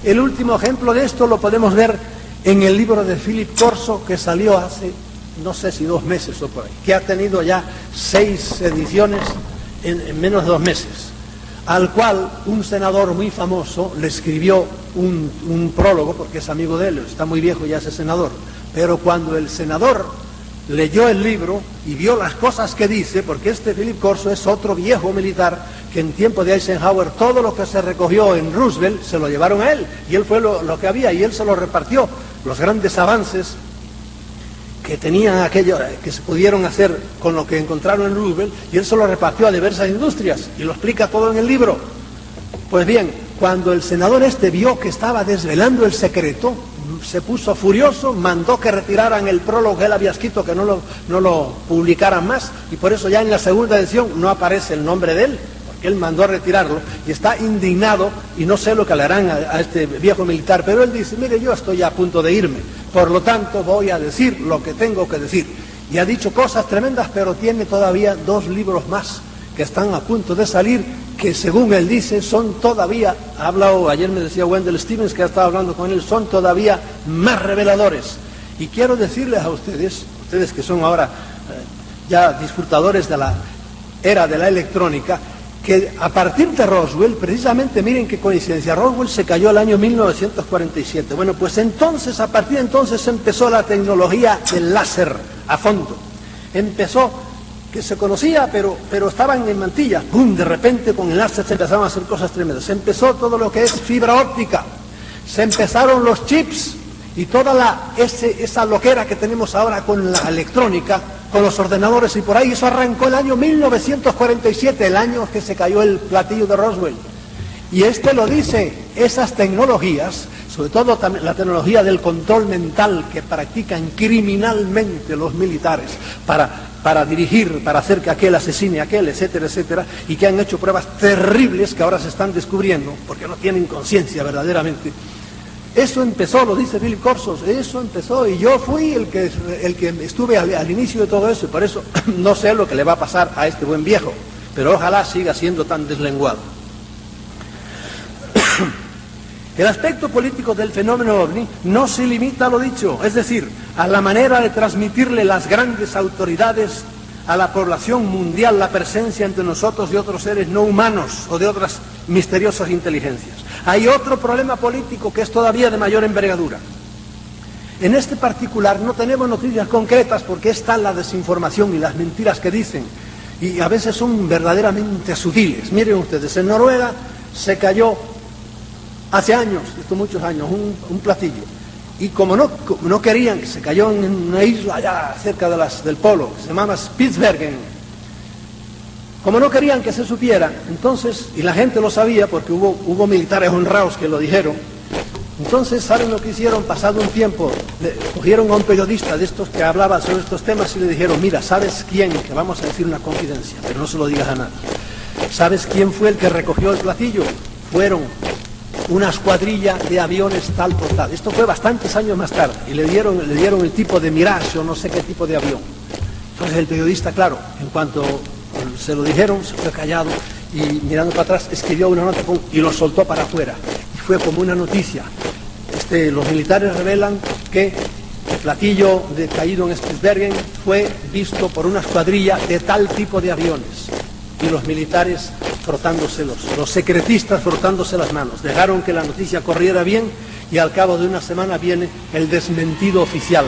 El último ejemplo de esto lo podemos ver en el libro de Philip Corso, que salió hace no sé si 2 meses o por ahí, que ha tenido ya 6 ediciones en menos de 2 meses, al cual un senador muy famoso le escribió un prólogo, porque es amigo de él, está muy viejo ya ese senador, pero cuando el senador leyó el libro y vio las cosas que dice, porque este Philip Corso es otro viejo militar que en tiempo de Eisenhower todo lo que se recogió en Roosevelt se lo llevaron a él, y él fue lo que había y él se lo repartió, los grandes avances que tenían aquello, que se pudieron hacer con lo que encontraron en Roosevelt, y él se lo repartió a diversas industrias, y lo explica todo en el libro. Pues bien, cuando el senador este vio que estaba desvelando el secreto, se puso furioso, mandó que retiraran el prólogo que él había escrito, que no lo publicaran más, y por eso ya en la segunda edición no aparece el nombre de él, porque él mandó a retirarlo, y está indignado, y no sé lo que le harán a este viejo militar, pero él dice, mire, yo estoy a punto de irme, por lo tanto voy a decir lo que tengo que decir. Y ha dicho cosas tremendas, pero tiene todavía 2 libros más que están a punto de salir, que según él dice son todavía, ha hablado, ayer me decía Wendell Stevens que ha estado hablando con él, son todavía más reveladores. Y quiero decirles a ustedes que son ahora ya disfrutadores de la era de la electrónica, que a partir de Roswell, precisamente, miren qué coincidencia, Roswell se cayó el año 1947. Bueno, pues entonces, a partir de entonces empezó la tecnología del láser a fondo. Empezó, que se conocía, pero estaban en mantillas. ¡Pum! De repente con el láser se empezaron a hacer cosas tremendas. Se empezó todo lo que es fibra óptica. Se empezaron los chips y toda esa loquera que tenemos ahora con la electrónica, con los ordenadores y por ahí. Eso arrancó el año 1947, el año que se cayó el platillo de Roswell. Y lo dice, esas tecnologías sobre todo también la tecnología del control mental que practican criminalmente los militares para dirigir, para hacer que aquel asesine a aquel, etcétera, etcétera, y que han hecho pruebas terribles que ahora se están descubriendo, porque no tienen conciencia verdaderamente. Eso empezó, lo dice Philip Corsos, eso empezó, y yo fui el que estuve al inicio de todo eso, y por eso no sé lo que le va a pasar a este buen viejo, pero ojalá siga siendo tan deslenguado. El aspecto político del fenómeno OVNI no se limita a lo dicho, es decir, a la manera de transmitirle las grandes autoridades a la población mundial la presencia entre nosotros de otros seres no humanos o de otras misteriosas inteligencias. Hay otro problema político que es todavía de mayor envergadura. En este particular no tenemos noticias concretas porque está la desinformación y las mentiras que dicen, y a veces son verdaderamente sutiles. Miren ustedes, en Noruega se cayó hace años, muchos años, un platillo. Y como no querían, que se cayó en una isla allá cerca del polo, que se llamaba Spitsbergen. Como no querían que se supiera, entonces, y la gente lo sabía porque hubo militares honrados que lo dijeron, entonces, ¿saben lo que hicieron? Pasado un tiempo, cogieron a un periodista de estos que hablaba sobre estos temas y le dijeron, mira, ¿sabes quién? Que vamos a decir una confidencia, pero no se lo digas a nadie. ¿Sabes quién fue el que recogió el platillo? Fueron una escuadrilla de aviones tal por tal. Esto fue bastantes años más tarde y le dieron el tipo de Mirage o no sé qué tipo de avión. Entonces el periodista, claro, en cuanto se lo dijeron, se fue callado y mirando para atrás escribió una nota y lo soltó para afuera. Y fue como una noticia. Los militares revelan que el platillo caído en Spitsbergen fue visto por una escuadrilla de tal tipo de aviones. Y los militares frotándose, los secretistas frotándose las manos. Dejaron que la noticia corriera bien y al cabo de una semana viene el desmentido oficial.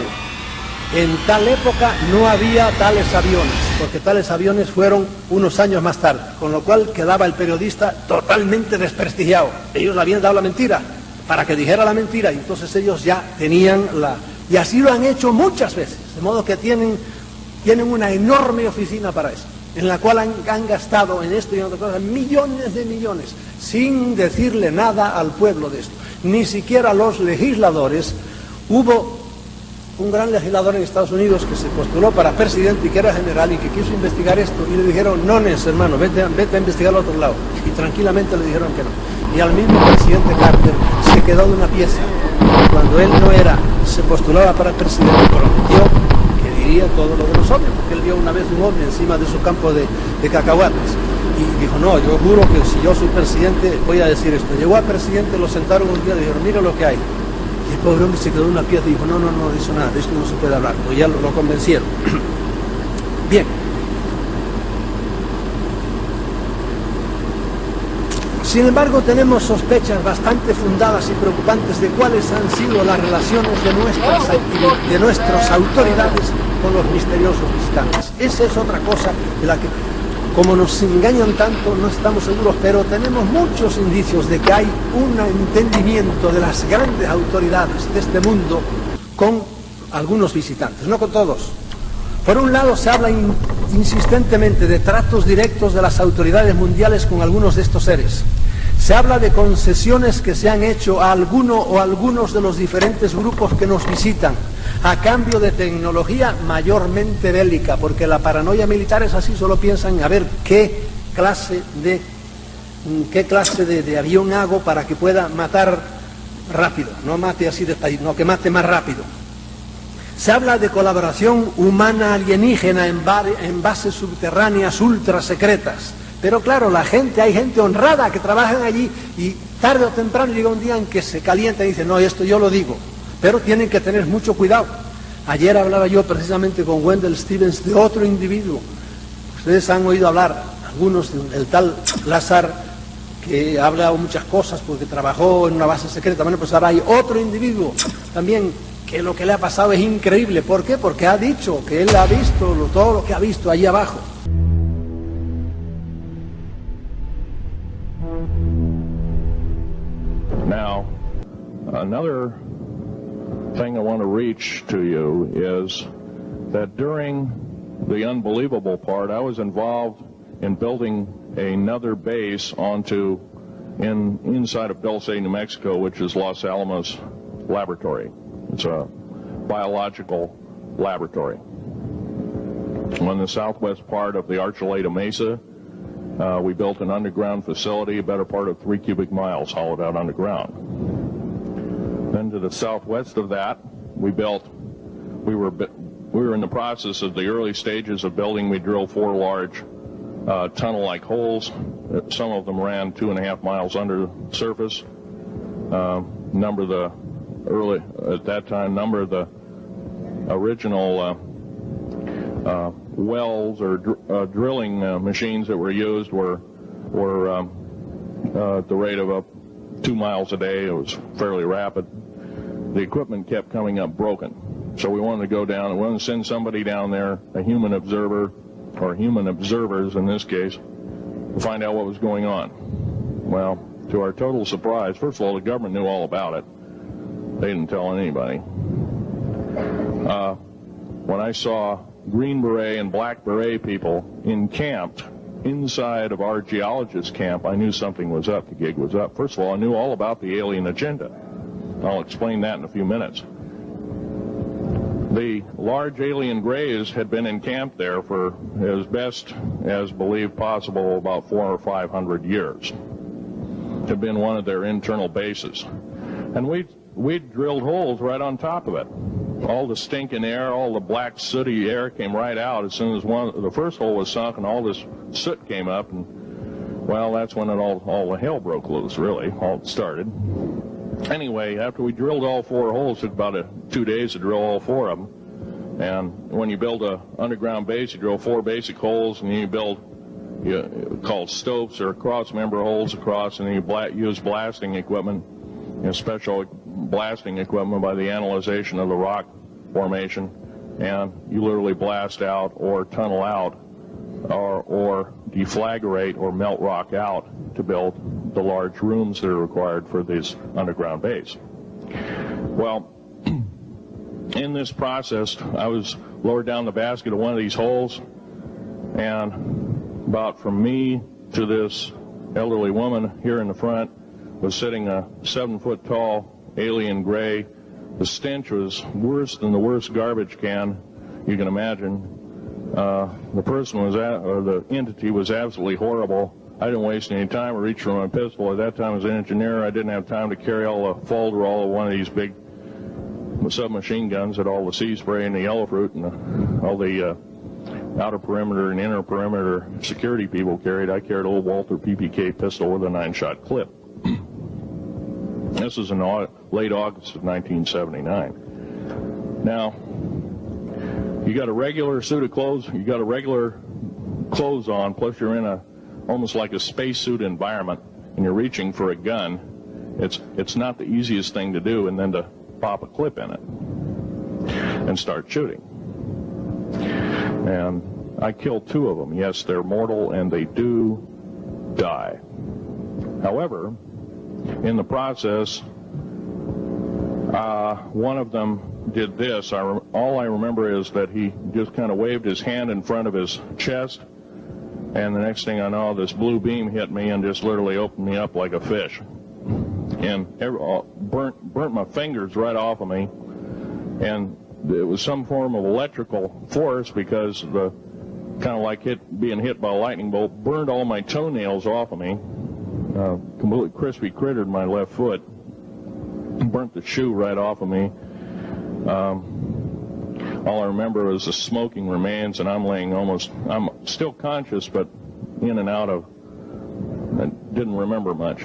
En tal época no había tales aviones, porque tales aviones fueron unos años más tarde, con lo cual quedaba el periodista totalmente desprestigiado. Ellos le habían dado la mentira, para que dijera la mentira, y entonces ellos ya tenían y así lo han hecho muchas veces, de modo que tienen una enorme oficina para eso, en la cual han gastado en esto y en otras cosas millones de millones, sin decirle nada al pueblo de esto. Ni siquiera los legisladores. Hubo un gran legislador en Estados Unidos que se postuló para presidente y que era general y que quiso investigar esto, y le dijeron, no, hermano, vete a investigar al otro lado, y tranquilamente le dijeron que no. Y al mismo presidente Carter se quedó de una pieza. Cuando él se postulaba para presidente, prometió que diría todo lo de los ovnis, porque él vio una vez un ovni encima de su campo de cacahuates, y dijo, no, yo juro que si yo soy presidente voy a decir esto. Llegó a presidente, lo sentaron un día y le dijeron, mira lo que hay. Y el pobre hombre se quedó en una pieza y dijo, no hizo nada, de esto no se puede hablar, pues ya lo convencieron. Bien. Sin embargo, tenemos sospechas bastante fundadas y preocupantes de cuáles han sido las relaciones de nuestras autoridades con los misteriosos visitantes. Esa es otra cosa de la que, como nos engañan tanto, no estamos seguros, pero tenemos muchos indicios de que hay un entendimiento de las grandes autoridades de este mundo con algunos visitantes, no con todos. Por un lado, se habla insistentemente de tratos directos de las autoridades mundiales con algunos de estos seres. Se habla de concesiones que se han hecho a alguno o algunos de los diferentes grupos que nos visitan, a cambio de tecnología mayormente bélica, porque la paranoia militar es así, solo piensan a ver qué clase de avión hago para que pueda matar rápido, no mate así despacito, no, que mate más rápido. Se habla de colaboración humana alienígena en bases subterráneas ultra secretas. Pero claro, hay gente honrada que trabajan allí y tarde o temprano llega un día en que se calienta y dice, no, esto yo lo digo. Pero tienen que tener mucho cuidado. Ayer hablaba yo precisamente con Wendell Stevens de otro individuo. Ustedes han oído hablar, algunos, del tal Lazar, que ha hablado muchas cosas porque trabajó en una base secreta. Bueno, pues ahora hay otro individuo también que lo que le ha pasado es increíble. ¿Por qué? Porque ha dicho que él ha visto todo lo que ha visto allí abajo. Now, another thing I want to reach to you is that during the unbelievable part, I was involved in building another base onto inside of Dulce, New Mexico, which is Los Alamos Laboratory. It's a biological laboratory. On the southwest part of the Archuleta Mesa, we built an underground facility, a better part of 3 cubic miles hollowed out underground. Then to the southwest of that, we were in the process of the early stages of building. We drilled 4 large tunnel-like holes. Some of them ran 2.5 miles under the surface. Number of the original wells or drilling machines that were used were at the rate of 2 miles a day. It was fairly rapid. The equipment kept coming up broken. So we wanted to go down and we wanted to send somebody down there, a human observer, or human observers in this case, to find out what was going on. Well, to our total surprise, first of all, the government knew all about it. They didn't tell anybody. When I saw Green Beret and Black Beret people encamped inside of our geologist camp, I knew something was up. The gig was up. First of all, I knew all about the alien agenda. I'll explain that in a few minutes. The large alien grays had been encamped there for as best as believed possible about 400 or 500 years. It had been one of their internal bases. And we drilled holes right on top of it. All the stinking air, all the black sooty air came right out as soon as the first hole was sunk, and all this soot came up, and well, that's when all the hell broke loose, really. All started. Anyway, after we drilled all 4 holes, it took about 2 days to drill all 4 of them. And when you build an underground base, you drill 4 basic holes, and then you build called stopes or cross-member holes across, and then you use blasting equipment, special blasting equipment by the analyzation of the rock formation, and you literally blast out or tunnel out or deflagrate or melt rock out to build the large rooms that are required for this underground base. Well, in this process, I was lowered down the basket of one of these holes, and about from me to this elderly woman here in the front was sitting a 7-foot-tall alien gray. The stench was worse than the worst garbage can you can imagine. The person or the entity was absolutely horrible. I didn't waste any time. I reached for my pistol. At that time, as an engineer, I didn't have time to carry all the Folderol of one of these big submachine guns that all the sea spray and the yellow fruit and all the outer perimeter and inner perimeter security people carried. I carried a little Walther PPK pistol with a 9-shot clip. This was in late August of 1979. Now, you got a regular suit of clothes, you got a regular clothes on, plus you're in almost like a spacesuit environment, and you're reaching for a gun. It's not the easiest thing to do, and then to pop a clip in it and start shooting. And I killed 2 of them. Yes, they're mortal, and they do die. However, in the process, one of them did this. All I remember is that he just kind of waved his hand in front of his chest, and the next thing I know, this blue beam hit me and just literally opened me up like a fish, and burnt my fingers right off of me. And it was some form of electrical force, because the kind of like being hit by a lightning bolt burned all my toenails off of me. Completely crispy crittered my left foot, burnt the shoe right off of me. All I remember was the smoking remains, and I'm still conscious, but in and out of, I didn't remember much.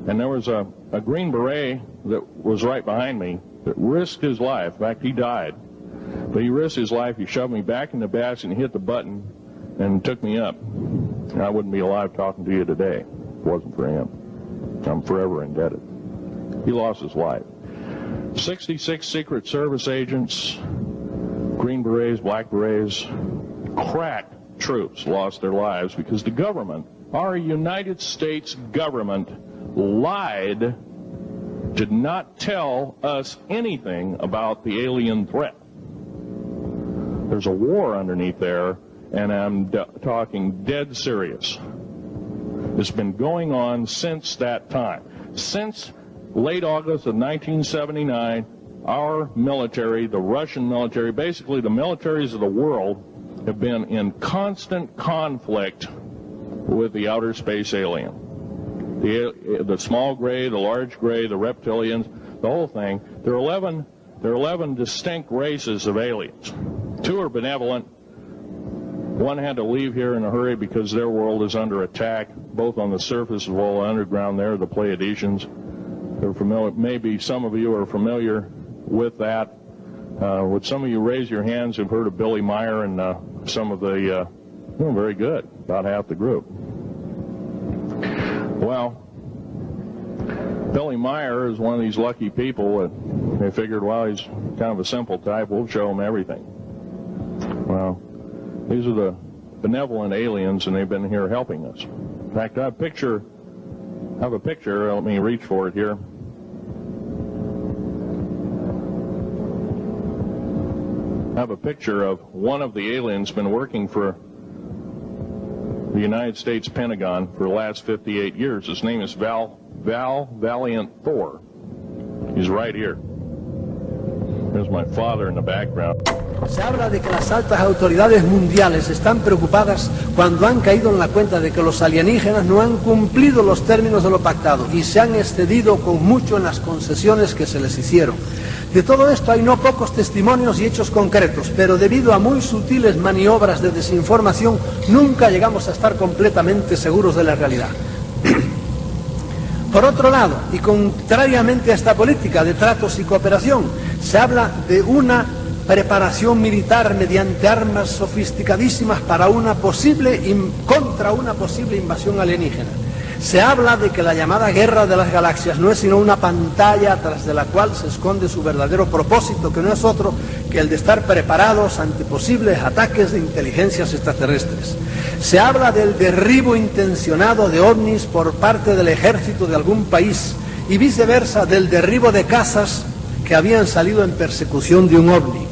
And there was a Green Beret that was right behind me that risked his life. In fact, he died. But he risked his life. He shoved me back in the basket and hit the button and took me up. And I wouldn't be alive talking to you today if it wasn't for him. I'm forever indebted. He lost his life. 66 Secret Service agents, Green Berets, Black Berets, crack troops lost their lives because the government, our United States government, lied, did not tell us anything about the alien threat. There's a war underneath there, and I'm talking dead serious. has been going on since that time. Since late August of 1979, our military, the Russian military, basically the militaries of the world, have been in constant conflict with the outer space alien. The small gray, the large gray, the reptilians, the whole thing. There are 11 distinct races of aliens. 2 are benevolent. 1 had to leave here in a hurry because their world is under attack, both on the surface as well as underground there, the Pleiadians. They're familiar, maybe some of you are familiar with that. Would some of you raise your hands who've heard of Billy Meyer and some of the, very good, about half the group. Well, Billy Meyer is one of these lucky people that they figured, well, he's kind of a simple type, we'll show him everything. Well, these are the benevolent aliens, and they've been here helping us. In fact, I have a picture, let me reach for it here. I have a picture of one of the aliens been working for the United States Pentagon for the last 58 years. His name is Val Valiant Thor. He's right here. There's my father in the background. Se habla de que las altas autoridades mundiales están preocupadas cuando han caído en la cuenta de que los alienígenas no han cumplido los términos de lo pactado y se han excedido con mucho en las concesiones que se les hicieron. De todo esto hay no pocos testimonios y hechos concretos, pero debido a muy sutiles maniobras de desinformación nunca llegamos a estar completamente seguros de la realidad. Por otro lado, y contrariamente a esta política de tratos y cooperación, se habla de una preparación militar mediante armas sofisticadísimas contra una posible invasión alienígena. Se habla de que la llamada guerra de las galaxias no es sino una pantalla tras de la cual se esconde su verdadero propósito, que no es otro que el de estar preparados ante posibles ataques de inteligencias extraterrestres. Se habla del derribo intencionado de ovnis por parte del ejército de algún país y viceversa del derribo de casas que habían salido en persecución de un ovni.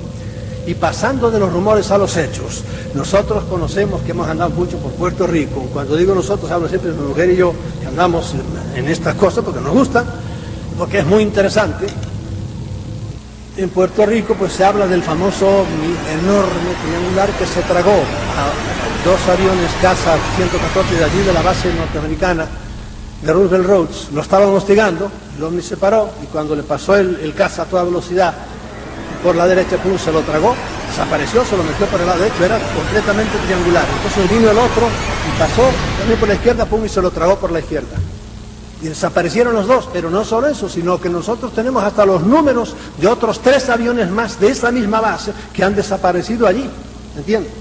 Y pasando de los rumores a los hechos, nosotros conocemos que hemos andado mucho por Puerto Rico. Cuando digo nosotros, hablo siempre de mi mujer y yo, que andamos en estas cosas porque nos gustan, porque es muy interesante. En Puerto Rico pues se habla del famoso ovni enorme triangular que se tragó a 2 aviones Caza 114 de allí de la base norteamericana de Roosevelt Roads. Lo estaban hostigando, el ovni se paró y cuando le pasó el Caza a toda velocidad por la derecha, pum, se lo tragó, desapareció, se lo metió por el lado derecho, era completamente triangular. Entonces vino el otro y pasó también por la izquierda, pum, y se lo tragó por la izquierda. Y desaparecieron los 2, pero no solo eso, sino que nosotros tenemos hasta los números de otros 3 aviones más de esa misma base que han desaparecido allí, ¿entiendes?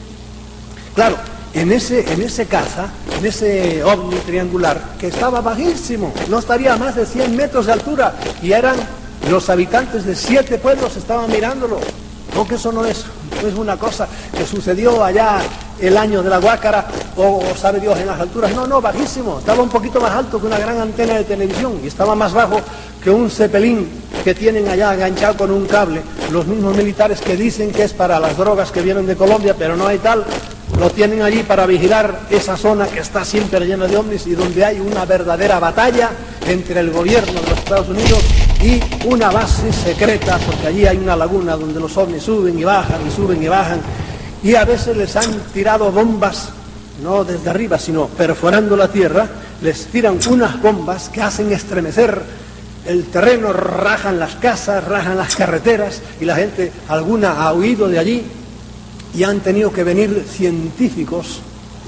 Claro, en ese caza, en ese ovni triangular, que estaba bajísimo, no estaría a más de 100 metros de altura, y eran los habitantes de 7 pueblos estaban mirándolo. No, que eso no es una cosa que sucedió allá el año de la Guácara o sabe Dios en las alturas. No, bajísimo. Estaba un poquito más alto que una gran antena de televisión y estaba más bajo que un cepelín que tienen allá enganchado con un cable. Los mismos militares que dicen que es para las drogas que vienen de Colombia, pero no hay tal. Lo tienen allí para vigilar esa zona que está siempre llena de ovnis y donde hay una verdadera batalla entre el gobierno de los Estados Unidos y una base secreta, porque allí hay una laguna donde los ovnis suben y bajan y suben y bajan, y a veces les han tirado bombas, no desde arriba, sino perforando la tierra, les tiran unas bombas que hacen estremecer el terreno, rajan las casas, rajan las carreteras, y la gente, alguna ha huido de allí, y han tenido que venir científicos,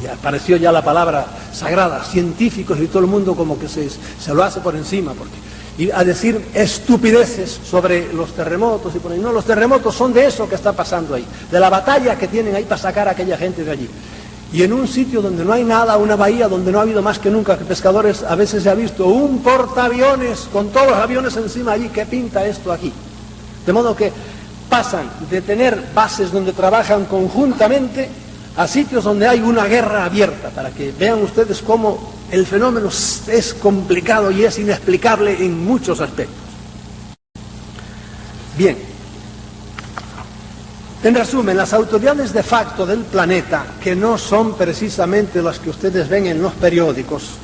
y apareció ya la palabra sagrada, científicos, y todo el mundo como que se lo hace por encima, y a decir estupideces sobre los terremotos, y por ahí. No, los terremotos son de eso que está pasando ahí, de la batalla que tienen ahí para sacar a aquella gente de allí. Y en un sitio donde no hay nada, una bahía donde no ha habido más que nunca que pescadores, a veces se ha visto un portaaviones con todos los aviones encima allí. ¿Qué pinta esto aquí? De modo que pasan de tener bases donde trabajan conjuntamente a sitios donde hay una guerra abierta, para que vean ustedes cómo el fenómeno es complicado y es inexplicable en muchos aspectos. Bien, en resumen, las autoridades de facto del planeta, que no son precisamente las que ustedes ven en los periódicos,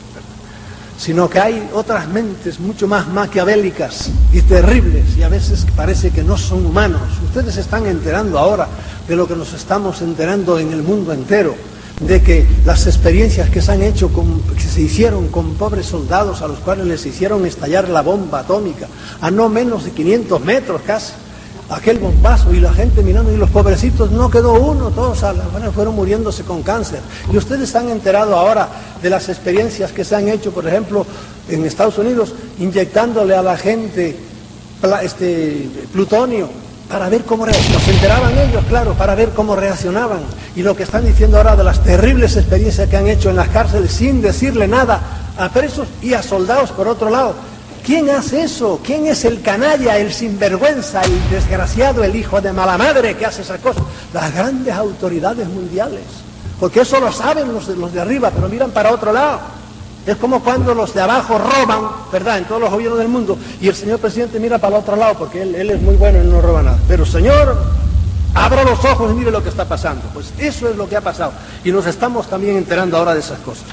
sino que hay otras mentes mucho más maquiavélicas y terribles, y a veces parece que no son humanos. Ustedes se están enterando ahora de lo que nos estamos enterando en el mundo entero, de que las experiencias que se hicieron con pobres soldados a los cuales les hicieron estallar la bomba atómica a no menos de 500 metros casi, aquel bombazo, y la gente mirando, y los pobrecitos, no quedó uno, todos fueron muriéndose con cáncer. Y ustedes se han enterado ahora de las experiencias que se han hecho, por ejemplo, en Estados Unidos, inyectándole a la gente plutonio para ver cómo reaccionaban. Se enteraban ellos, claro, para ver cómo reaccionaban. Y lo que están diciendo ahora de las terribles experiencias que han hecho en las cárceles sin decirle nada a presos y a soldados por otro lado. ¿Quién hace eso? ¿Quién es el canalla, el sinvergüenza, el desgraciado, el hijo de mala madre que hace esa cosa? Las grandes autoridades mundiales. Porque eso lo saben los de arriba, pero miran para otro lado. Es como cuando los de abajo roban, ¿verdad?, en todos los gobiernos del mundo, y el señor presidente mira para el otro lado, porque él es muy bueno y no roba nada. Pero señor, abra los ojos y mire lo que está pasando. Pues eso es lo que ha pasado. Y nos estamos también enterando ahora de esas cosas.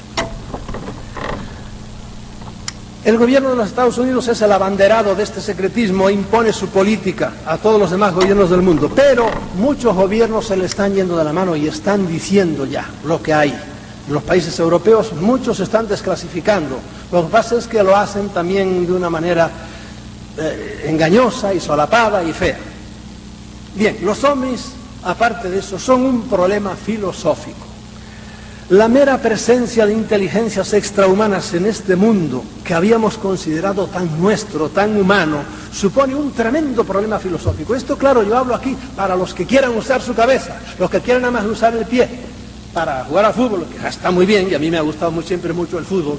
El gobierno de los Estados Unidos es el abanderado de este secretismo e impone su política a todos los demás gobiernos del mundo, pero muchos gobiernos se le están yendo de la mano y están diciendo ya lo que hay. En los países europeos muchos se están desclasificando. Lo que pasa es que lo hacen también de una manera engañosa y solapada y fea. Bien, los ovnis, aparte de eso, son un problema filosófico. La mera presencia de inteligencias extrahumanas en este mundo, que habíamos considerado tan nuestro, tan humano, supone un tremendo problema filosófico. Esto, claro, yo hablo aquí para los que quieran usar su cabeza, los que quieran nada más usar el pie para jugar al fútbol, que está muy bien, y a mí me ha gustado siempre mucho el fútbol,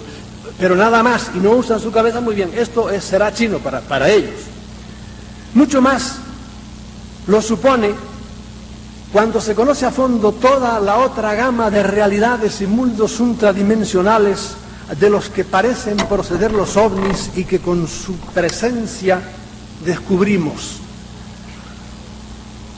pero nada más, y no usan su cabeza muy bien. Esto será chino para ellos. Mucho más lo supone cuando se conoce a fondo toda la otra gama de realidades y mundos ultradimensionales de los que parecen proceder los ovnis y que con su presencia descubrimos.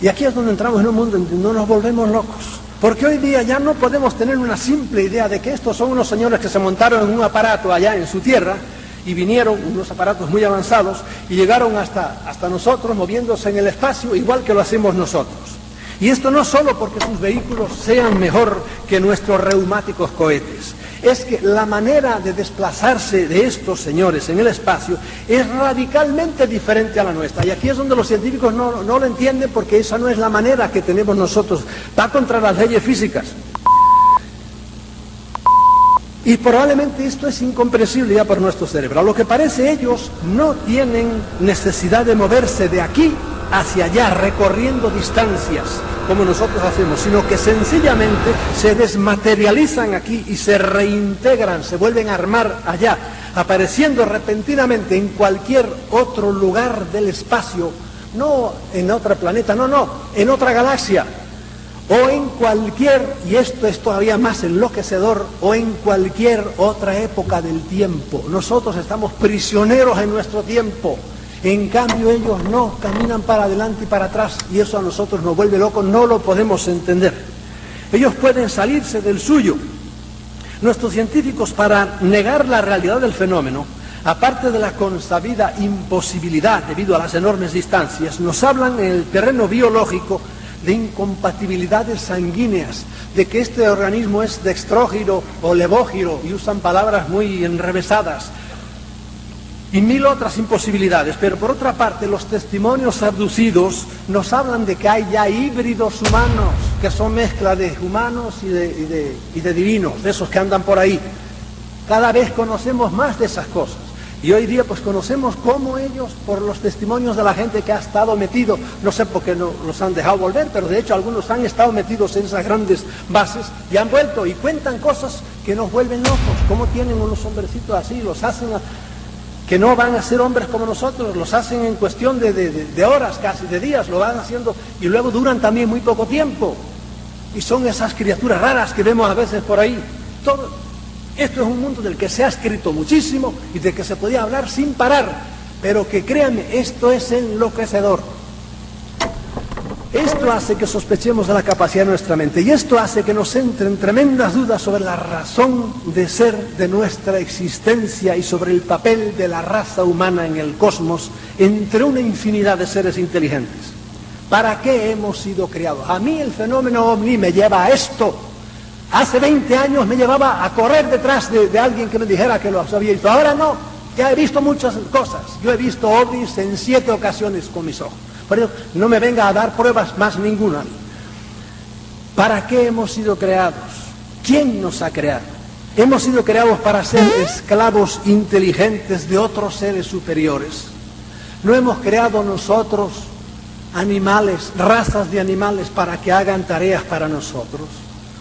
Y aquí es donde entramos en un mundo en donde no nos volvemos locos. Porque hoy día ya no podemos tener una simple idea de que estos son unos señores que se montaron en un aparato allá en su tierra y vinieron, unos aparatos muy avanzados, y llegaron hasta nosotros moviéndose en el espacio igual que lo hacemos nosotros. Y esto no solo porque sus vehículos sean mejor que nuestros reumáticos cohetes, es que la manera de desplazarse de estos señores en el espacio es radicalmente diferente a la nuestra. Y aquí es donde los científicos no lo entienden, porque esa no es la manera que tenemos nosotros. Va contra las leyes físicas. Y probablemente esto es incomprensible ya por nuestro cerebro. A lo que parece, ellos no tienen necesidad de moverse de aquí hacia allá, recorriendo distancias como nosotros hacemos, sino que sencillamente se desmaterializan aquí y se reintegran, se vuelven a armar allá, apareciendo repentinamente en cualquier otro lugar del espacio, no en otro planeta, no, en otra galaxia, o en cualquier, y esto es todavía más enloquecedor, o en cualquier otra época del tiempo. Nosotros estamos prisioneros en nuestro tiempo. En cambio ellos no, caminan para adelante y para atrás, y eso a nosotros nos vuelve locos, no lo podemos entender. Ellos pueden salirse del suyo. Nuestros científicos, para negar la realidad del fenómeno, aparte de la consabida imposibilidad debido a las enormes distancias, nos hablan en el terreno biológico de incompatibilidades sanguíneas, de que este organismo es dextrógiro o levógiro, y usan palabras muy enrevesadas, y mil otras imposibilidades. Pero por otra parte, los testimonios abducidos nos hablan de que hay ya híbridos humanos, que son mezcla de humanos y de divinos, de esos que andan por ahí. Cada vez conocemos más de esas cosas. Y hoy día pues conocemos cómo ellos, por los testimonios de la gente que ha estado metido, no sé por qué no los han dejado volver, pero de hecho algunos han estado metidos en esas grandes bases y han vuelto y cuentan cosas que nos vuelven locos. ¿Cómo tienen unos hombrecitos así? Los hacen que no van a ser hombres como nosotros, los hacen en cuestión de horas, casi de días, lo van haciendo, y luego duran también muy poco tiempo. Y son esas criaturas raras que vemos a veces por ahí. Esto es un mundo del que se ha escrito muchísimo y del que se podía hablar sin parar, pero que créanme, esto es enloquecedor. Esto hace que sospechemos de la capacidad de nuestra mente y esto hace que nos entren tremendas dudas sobre la razón de ser de nuestra existencia y sobre el papel de la raza humana en el cosmos entre una infinidad de seres inteligentes. ¿Para qué hemos sido creados? A mí el fenómeno ovni me lleva a esto. Hace 20 años me llevaba a correr detrás de alguien que me dijera que lo había visto. Ahora no, ya he visto muchas cosas. Yo he visto ovnis en 7 ocasiones con mis ojos. Por eso no me venga a dar pruebas más ninguna. ¿Para qué hemos sido creados? ¿Quién nos ha creado? Hemos sido creados para ser esclavos inteligentes de otros seres superiores. No hemos creado nosotros animales, razas de animales para que hagan tareas para nosotros.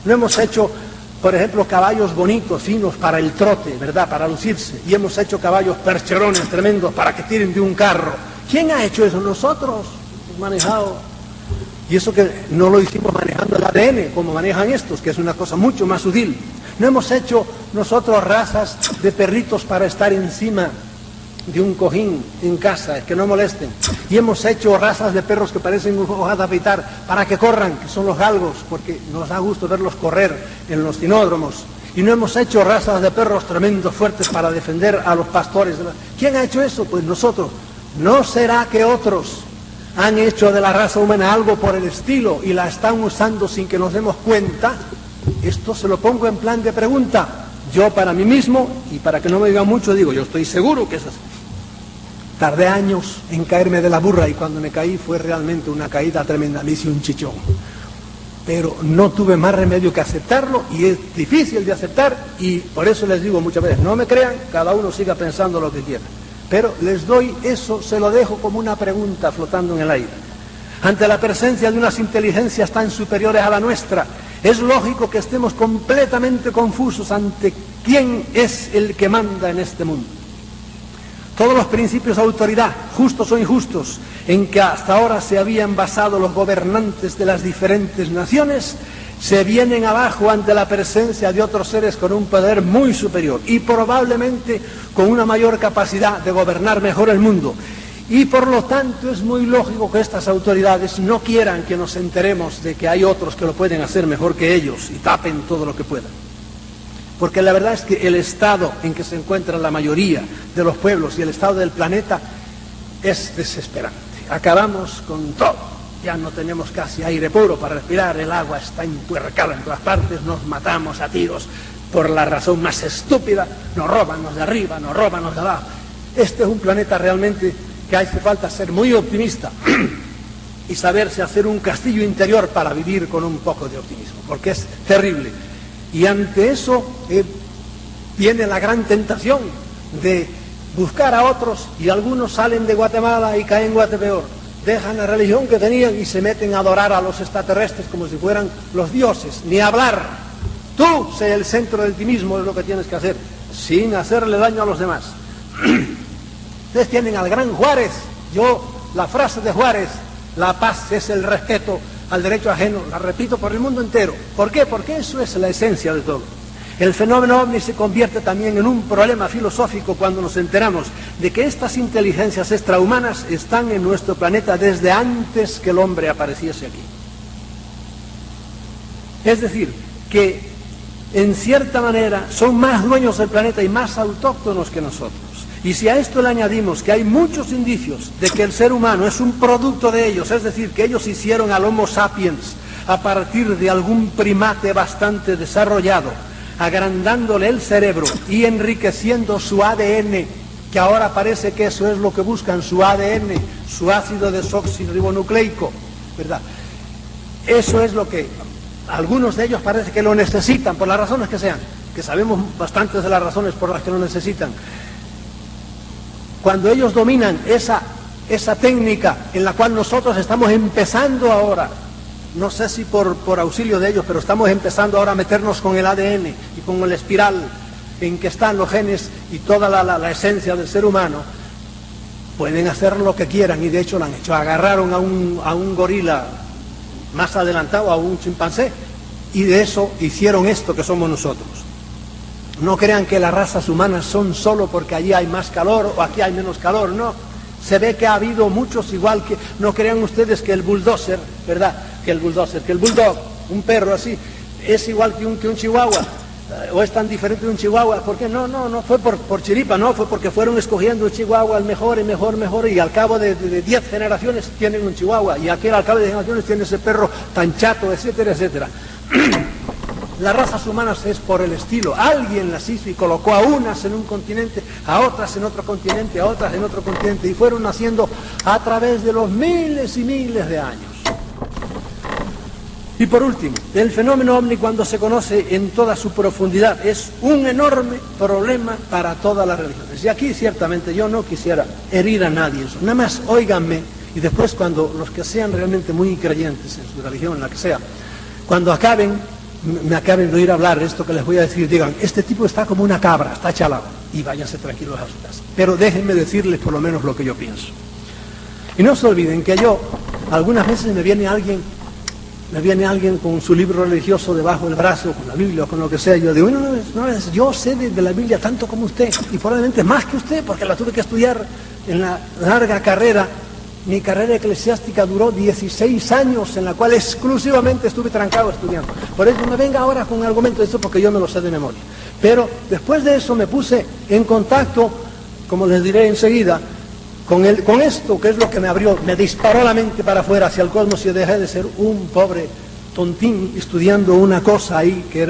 No hemos hecho, por ejemplo, caballos bonitos, finos para el trote, ¿verdad? Para lucirse. Y hemos hecho caballos percherones tremendos para que tiren de un carro. ¿Quién ha hecho eso? Nosotros hemos manejado. Y eso que no lo hicimos manejando el ADN, como manejan estos, que es una cosa mucho más sutil. No hemos hecho nosotros razas de perritos para estar encima de un cojín en casa, que no molesten. Y hemos hecho razas de perros que parecen hojas de afeitar para que corran, que son los galgos, porque nos da gusto verlos correr en los cinódromos. Y no hemos hecho razas de perros tremendos, fuertes, para defender a los pastores. ¿Quién ha hecho eso? Pues nosotros. ¿No será que otros han hecho de la raza humana algo por el estilo y la están usando sin que nos demos cuenta? Esto se lo pongo en plan de pregunta. Yo para mí mismo, y para que no me digan mucho, digo, yo estoy seguro que es así. Tardé años en caerme de la burra y cuando me caí fue realmente una caída tremenda, me hice un chichón. Pero no tuve más remedio que aceptarlo y es difícil de aceptar y por eso les digo muchas veces, no me crean, cada uno siga pensando lo que quiera. Pero les doy eso, se lo dejo como una pregunta flotando en el aire. Ante la presencia de unas inteligencias tan superiores a la nuestra, es lógico que estemos completamente confusos ante quién es el que manda en este mundo. Todos los principios de autoridad, justos o injustos, en que hasta ahora se habían basado los gobernantes de las diferentes naciones, se vienen abajo ante la presencia de otros seres con un poder muy superior y probablemente con una mayor capacidad de gobernar mejor el mundo. Y por lo tanto es muy lógico que estas autoridades no quieran que nos enteremos de que hay otros que lo pueden hacer mejor que ellos y tapen todo lo que puedan. Porque la verdad es que el estado en que se encuentra la mayoría de los pueblos y el estado del planeta es desesperante. Acabamos con todo. Ya no tenemos casi aire puro para respirar, el agua está empuercada en todas partes, nos matamos a tiros por la razón más estúpida, nos roban los de arriba, nos roban los de abajo. Este es un planeta realmente que hace falta ser muy optimista y saberse hacer un castillo interior para vivir con un poco de optimismo, porque es terrible. Y ante eso viene la gran tentación de buscar a otros y algunos salen de Guatemala y caen en Guatepeor. Dejan la religión que tenían y se meten a adorar a los extraterrestres como si fueran los dioses, ni hablar. Tú sé el centro del ti mismo, es lo que tienes que hacer, sin hacerle daño a los demás. Ustedes tienen al gran Juárez. La frase de Juárez, la paz es el respeto al derecho ajeno, la repito por el mundo entero. ¿Por qué? Porque eso es la esencia de todo. El fenómeno ovni se convierte también en un problema filosófico cuando nos enteramos de que estas inteligencias extrahumanas están en nuestro planeta desde antes que el hombre apareciese aquí. Es decir, que en cierta manera son más dueños del planeta y más autóctonos que nosotros. Y si a esto le añadimos que hay muchos indicios de que el ser humano es un producto de ellos, es decir, que ellos hicieron al Homo sapiens a partir de algún primate bastante desarrollado, agrandándole el cerebro y enriqueciendo su ADN, que ahora parece que eso es lo que buscan, su ADN, su ácido desoxirribonucleico, ¿verdad? Eso es lo que algunos de ellos parece que lo necesitan, por las razones que sean, que sabemos bastantes de las razones por las que lo necesitan. Cuando ellos dominan esa técnica en la cual nosotros estamos empezando ahora, no sé si por auxilio de ellos, pero estamos empezando ahora a meternos con el ADN y con el espiral en que están los genes y toda la esencia del ser humano, pueden hacer lo que quieran y de hecho lo han hecho. Agarraron a un gorila más adelantado, a un chimpancé, y de eso hicieron esto que somos nosotros. No crean que las razas humanas son solo porque allí hay más calor o aquí hay menos calor, no. Se ve que ha habido muchos, igual que, no crean ustedes que el bulldozer, ¿verdad? Que el bulldog, un perro así, es igual que un chihuahua, o es tan diferente de un chihuahua. ¿Por qué? No fue por chiripa, no, fue porque fueron escogiendo el chihuahua el mejor, y al cabo de 10 generaciones tienen un chihuahua, y aquel al cabo de 10 generaciones tiene ese perro tan chato, etcétera, etcétera. Las razas humanas es por el estilo. Alguien las hizo y colocó a unas en un continente, a otras en otro continente, a otras en otro continente, y fueron naciendo a través de los miles y miles de años. Y por último, el fenómeno ovni, cuando se conoce en toda su profundidad, es un enorme problema para todas las religiones. Y aquí ciertamente yo no quisiera herir a nadie, eso. Nada más óiganme, y después cuando los que sean realmente muy creyentes en su religión, en la que sea, cuando me acaben de oír hablar esto que les voy a decir, digan, este tipo está como una cabra, está chalado, y váyanse tranquilos a su casa. Pero déjenme decirles por lo menos lo que yo pienso. Y no se olviden que yo, algunas veces me viene alguien con su libro religioso debajo del brazo, con la Biblia o con lo que sea, y yo digo, yo sé de la Biblia tanto como usted, y probablemente más que usted, porque la tuve que estudiar en la larga carrera. Mi carrera eclesiástica duró 16 años, en la cual exclusivamente estuve trancado estudiando. Por eso me venga ahora con un argumento de eso, porque yo me lo sé de memoria. Pero después de eso me puse en contacto, como les diré enseguida, con esto, que es lo que me disparó la mente para afuera hacia el cosmos, y dejé de ser un pobre tontín estudiando una cosa ahí que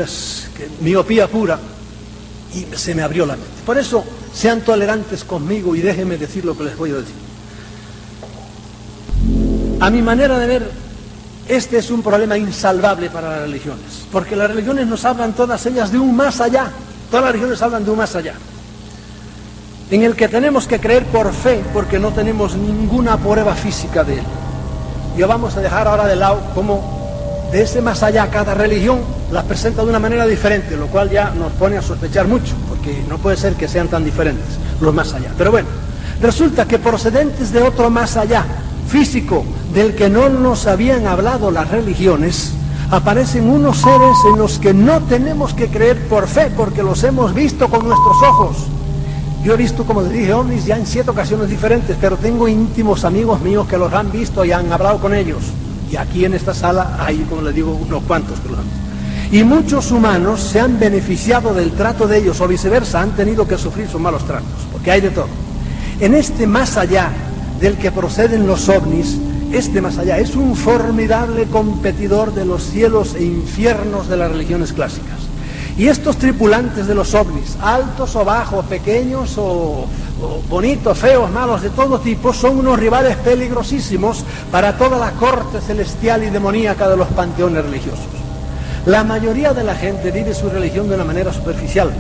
miopía pura, y se me abrió la mente. Por eso, sean tolerantes conmigo y déjenme decir lo que les voy a decir. A mi manera de ver, este es un problema insalvable para las religiones, porque las religiones nos hablan todas ellas de un más allá. Todas las religiones hablan de un más allá, en el que tenemos que creer por fe, porque no tenemos ninguna prueba física de él. Yo vamos a dejar ahora de lado cómo de ese más allá cada religión las presenta de una manera diferente, lo cual ya nos pone a sospechar mucho, porque no puede ser que sean tan diferentes los más allá. Pero bueno, resulta que procedentes de otro más allá, físico, del que no nos habían hablado las religiones, aparecen unos seres en los que no tenemos que creer por fe, porque los hemos visto con nuestros ojos. Yo he visto, como les dije, ovnis ya en 7 ocasiones diferentes, pero tengo íntimos amigos míos que los han visto y han hablado con ellos. Y aquí en esta sala hay, como les digo, unos cuantos que los han visto. Y muchos humanos se han beneficiado del trato de ellos, o viceversa, han tenido que sufrir sus malos tratos, porque hay de todo. En este más allá del que proceden los ovnis, este más allá es un formidable competidor de los cielos e infiernos de las religiones clásicas. Y estos tripulantes de los ovnis, altos o bajos, pequeños o bonitos, feos, malos, de todo tipo, son unos rivales peligrosísimos para toda la corte celestial y demoníaca de los panteones religiosos. La mayoría de la gente vive su religión de una manera superficial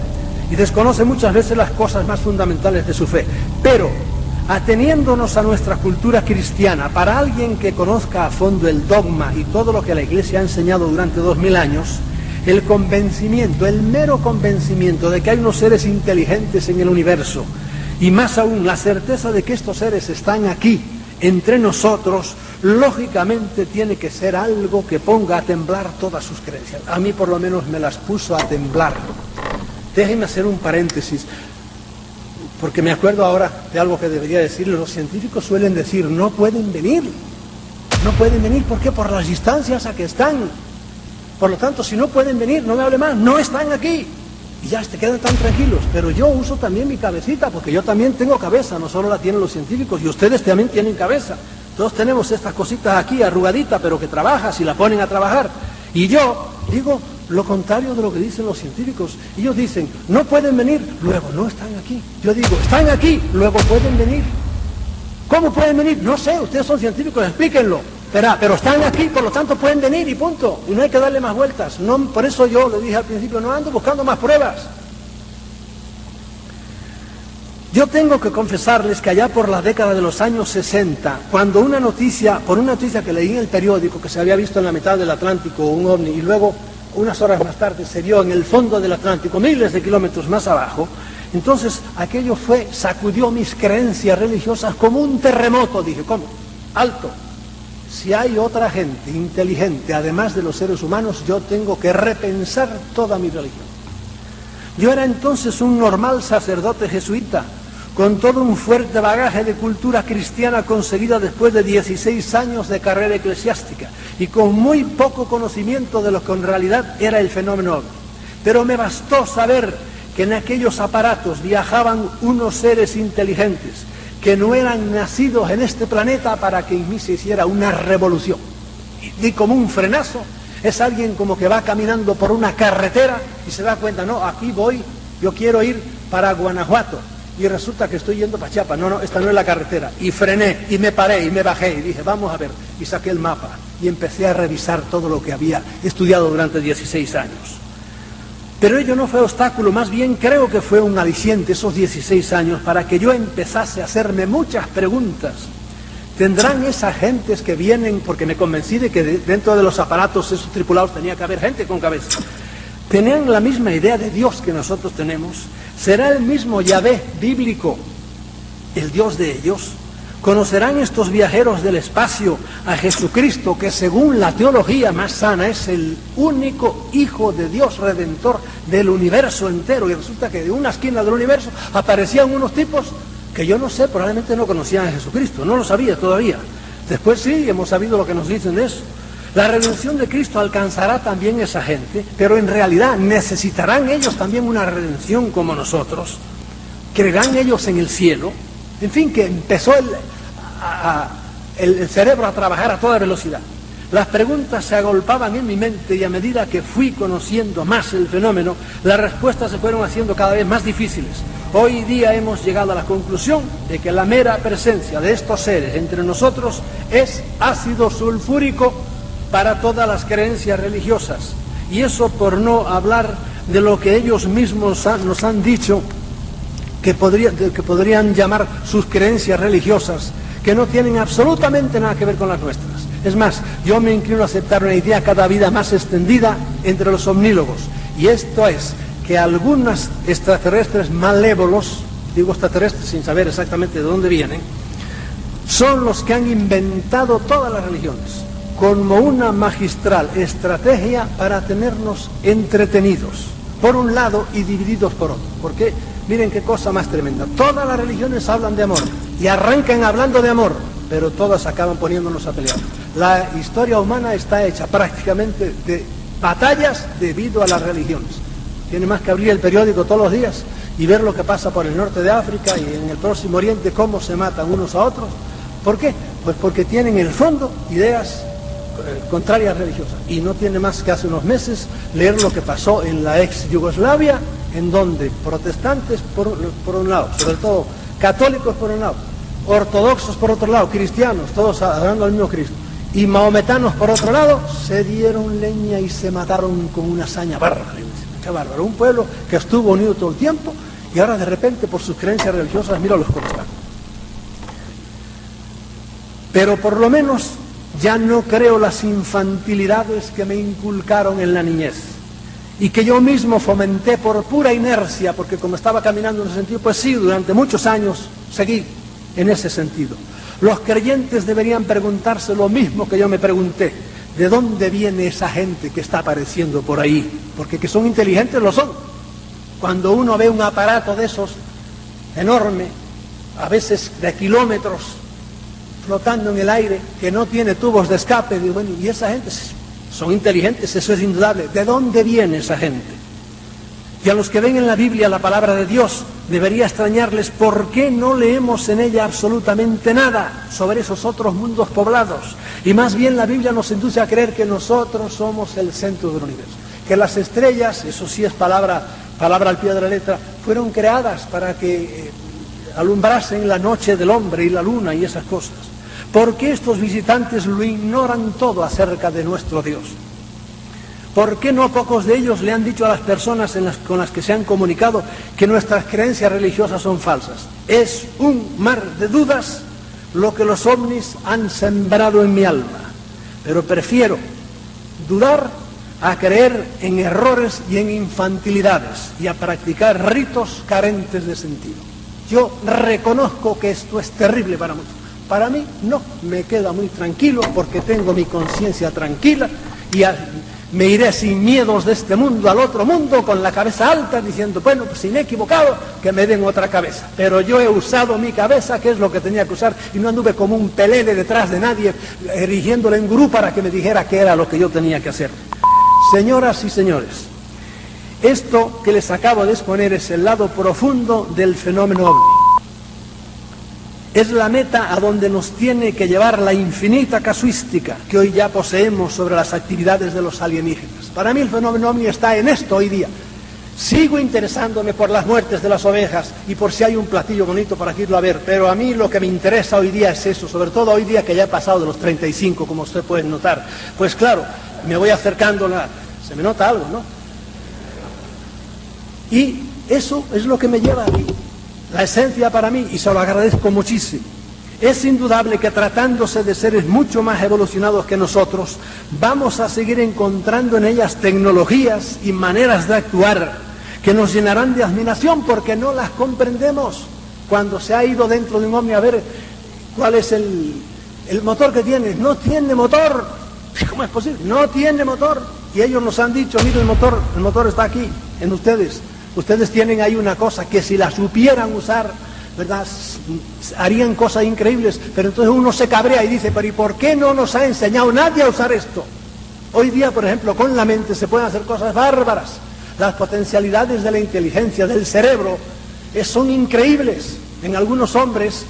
y desconoce muchas veces las cosas más fundamentales de su fe, pero ateniéndonos a nuestra cultura cristiana, para alguien que conozca a fondo el dogma y todo lo que la Iglesia ha enseñado durante 2000 años, el convencimiento, el mero convencimiento de que hay unos seres inteligentes en el universo, y más aún la certeza de que estos seres están aquí, entre nosotros, lógicamente tiene que ser algo que ponga a temblar todas sus creencias. A mí por lo menos me las puso a temblar. Déjenme hacer un paréntesis, porque me acuerdo ahora de algo que debería decirles. Los científicos suelen decir, no pueden venir. No pueden venir, ¿por qué? Por las distancias a que están. Por lo tanto, si no pueden venir, no me hable más, no están aquí. Y ya se quedan tan tranquilos. Pero yo uso también mi cabecita, porque yo también tengo cabeza, no solo la tienen los científicos, y ustedes también tienen cabeza. Todos tenemos estas cositas aquí, arrugaditas, pero que trabaja, si la ponen a trabajar. Y yo digo lo contrario de lo que dicen los científicos. Ellos dicen, no pueden venir, luego no están aquí. Yo digo, están aquí, luego pueden venir. ¿Cómo pueden venir? No sé, ustedes son científicos, explíquenlo. Pero están aquí, por lo tanto pueden venir y punto. Y no hay que darle más vueltas. No, por eso yo le dije al principio, no ando buscando más pruebas. Yo tengo que confesarles que allá por la década de los años 60, cuando por una noticia que leí en el periódico, que se había visto en la mitad del Atlántico un ovni, y luego unas horas más tarde se vio en el fondo del Atlántico, miles de kilómetros más abajo, entonces aquello sacudió mis creencias religiosas como un terremoto. Dije, ¿cómo? Alto. Si hay otra gente inteligente, además de los seres humanos, yo tengo que repensar toda mi religión. Yo era entonces un normal sacerdote jesuita, con todo un fuerte bagaje de cultura cristiana conseguida después de 16 años de carrera eclesiástica y con muy poco conocimiento de lo que en realidad era el fenómeno ovni. Pero me bastó saber que en aquellos aparatos viajaban unos seres inteligentes que no eran nacidos en este planeta para que en mí se hiciera una revolución. Y como un frenazo, es alguien como que va caminando por una carretera y se da cuenta, no, aquí voy, yo quiero ir para Guanajuato. Y resulta que estoy yendo para Chiapas. No, esta no es la carretera. Y frené, y me paré, y me bajé, y dije, vamos a ver. Y saqué el mapa, y empecé a revisar todo lo que había estudiado durante 16 años. Pero ello no fue obstáculo, más bien creo que fue un aliciente, esos 16 años, para que yo empezase a hacerme muchas preguntas. ¿Tendrán esas gentes que vienen? Porque me convencí de que dentro de los aparatos esos tripulados tenía que haber gente con cabeza. ¿Tenían la misma idea de Dios que nosotros tenemos? ¿Será el mismo Yahvé bíblico el Dios de ellos? ¿Conocerán estos viajeros del espacio a Jesucristo, que según la teología más sana es el único Hijo de Dios Redentor del universo entero? Y resulta que de una esquina del universo aparecían unos tipos que yo no sé, probablemente no conocían a Jesucristo, no lo sabía todavía. Después sí, hemos sabido lo que nos dicen de eso. La redención de Cristo alcanzará también esa gente, pero en realidad necesitarán ellos también una redención como nosotros. ¿Creerán ellos en el cielo? En fin, que empezó el cerebro a trabajar a toda velocidad. Las preguntas se agolpaban en mi mente y a medida que fui conociendo más el fenómeno, las respuestas se fueron haciendo cada vez más difíciles. Hoy día hemos llegado a la conclusión de que la mera presencia de estos seres entre nosotros es ácido sulfúrico para todas las creencias religiosas. Y eso por no hablar de lo que ellos mismos nos han dicho que podrían llamar sus creencias religiosas, que no tienen absolutamente nada que ver con las nuestras. Es más, yo me inclino a aceptar una idea cada vida más extendida entre los omnívogos, y esto es que algunos extraterrestres malévolos, digo extraterrestres sin saber exactamente de dónde vienen, son los que han inventado todas las religiones como una magistral estrategia para tenernos entretenidos, por un lado, y divididos por otro. Porque miren qué cosa más tremenda. Todas las religiones hablan de amor y arrancan hablando de amor, pero todas acaban poniéndonos a pelear. La historia humana está hecha prácticamente de batallas debido a las religiones. Tiene más que abrir el periódico todos los días y ver lo que pasa por el norte de África y en el Próximo Oriente, cómo se matan unos a otros. ¿Por qué? Pues porque tienen en el fondo ideas contrarias religiosas. Y no tiene más que hace unos meses leer lo que pasó en la ex Yugoslavia, en donde protestantes por un lado, sobre todo católicos por un lado, ortodoxos por otro lado, cristianos, todos adorando al mismo Cristo, y maometanos por otro lado, se dieron leña y se mataron con una hazaña bárbara. Qué bárbaro, un pueblo que estuvo unido todo el tiempo y ahora de repente por sus creencias religiosas, míralos cómo están. Pero por lo menos ya no creo las infantilidades que me inculcaron en la niñez y que yo mismo fomenté por pura inercia, porque como estaba caminando en ese sentido, pues sí, durante muchos años seguí en ese sentido. Los creyentes deberían preguntarse lo mismo que yo me pregunté: ¿de dónde viene esa gente que está apareciendo por ahí? Porque que son inteligentes lo son. Cuando uno ve un aparato de esos enorme, a veces de kilómetros, flotando en el aire, que no tiene tubos de escape, digo, bueno, y esa gente son inteligentes, eso es indudable. ¿De dónde viene esa gente? Y a los que ven en la Biblia la palabra de Dios, debería extrañarles por qué no leemos en ella absolutamente nada sobre esos otros mundos poblados. Y más bien la Biblia nos induce a creer que nosotros somos el centro del universo, que las estrellas, eso sí es palabra al pie de la letra, fueron creadas para que alumbrasen la noche del hombre y la luna y esas cosas. ¿Por qué estos visitantes lo ignoran todo acerca de nuestro Dios? ¿Por qué no pocos de ellos le han dicho a las personas con las que se han comunicado que nuestras creencias religiosas son falsas? Es un mar de dudas lo que los ovnis han sembrado en mi alma. Pero prefiero dudar a creer en errores y en infantilidades y a practicar ritos carentes de sentido. Yo reconozco que esto es terrible para muchos. Para mí no, me queda muy tranquilo porque tengo mi conciencia tranquila y me iré sin miedos de este mundo al otro mundo, con la cabeza alta, diciendo, bueno, pues si me he equivocado, que me den otra cabeza. Pero yo he usado mi cabeza, que es lo que tenía que usar, y no anduve como un pelele detrás de nadie, erigiéndole en gurú para que me dijera qué era lo que yo tenía que hacer. Señoras y señores, esto que les acabo de exponer es el lado profundo del fenómeno ovni. Es la meta a donde nos tiene que llevar la infinita casuística que hoy ya poseemos sobre las actividades de los alienígenas. Para mí el fenómeno ovni está en esto hoy día. Sigo interesándome por las muertes de las ovejas y por si hay un platillo bonito para irlo a ver, pero a mí lo que me interesa hoy día es eso, sobre todo hoy día que ya he pasado de los 35, como ustedes pueden notar. Pues claro, me voy acercando, se me nota algo, ¿no? Y eso es lo que me lleva a mí. La esencia para mí, y se lo agradezco muchísimo, es indudable que tratándose de seres mucho más evolucionados que nosotros, vamos a seguir encontrando en ellas tecnologías y maneras de actuar que nos llenarán de admiración porque no las comprendemos. Cuando se ha ido dentro de un ovni a ver cuál es el motor que tiene, no tiene motor. ¿Cómo es posible? No tiene motor. Y ellos nos han dicho, mire el motor está aquí, en ustedes. Ustedes tienen ahí una cosa que si la supieran usar, ¿verdad?, harían cosas increíbles, pero entonces uno se cabrea y dice, pero ¿y por qué no nos ha enseñado nadie a usar esto? Hoy día, por ejemplo, con la mente se pueden hacer cosas bárbaras. Las potencialidades de la inteligencia, del cerebro, son increíbles. En algunos hombres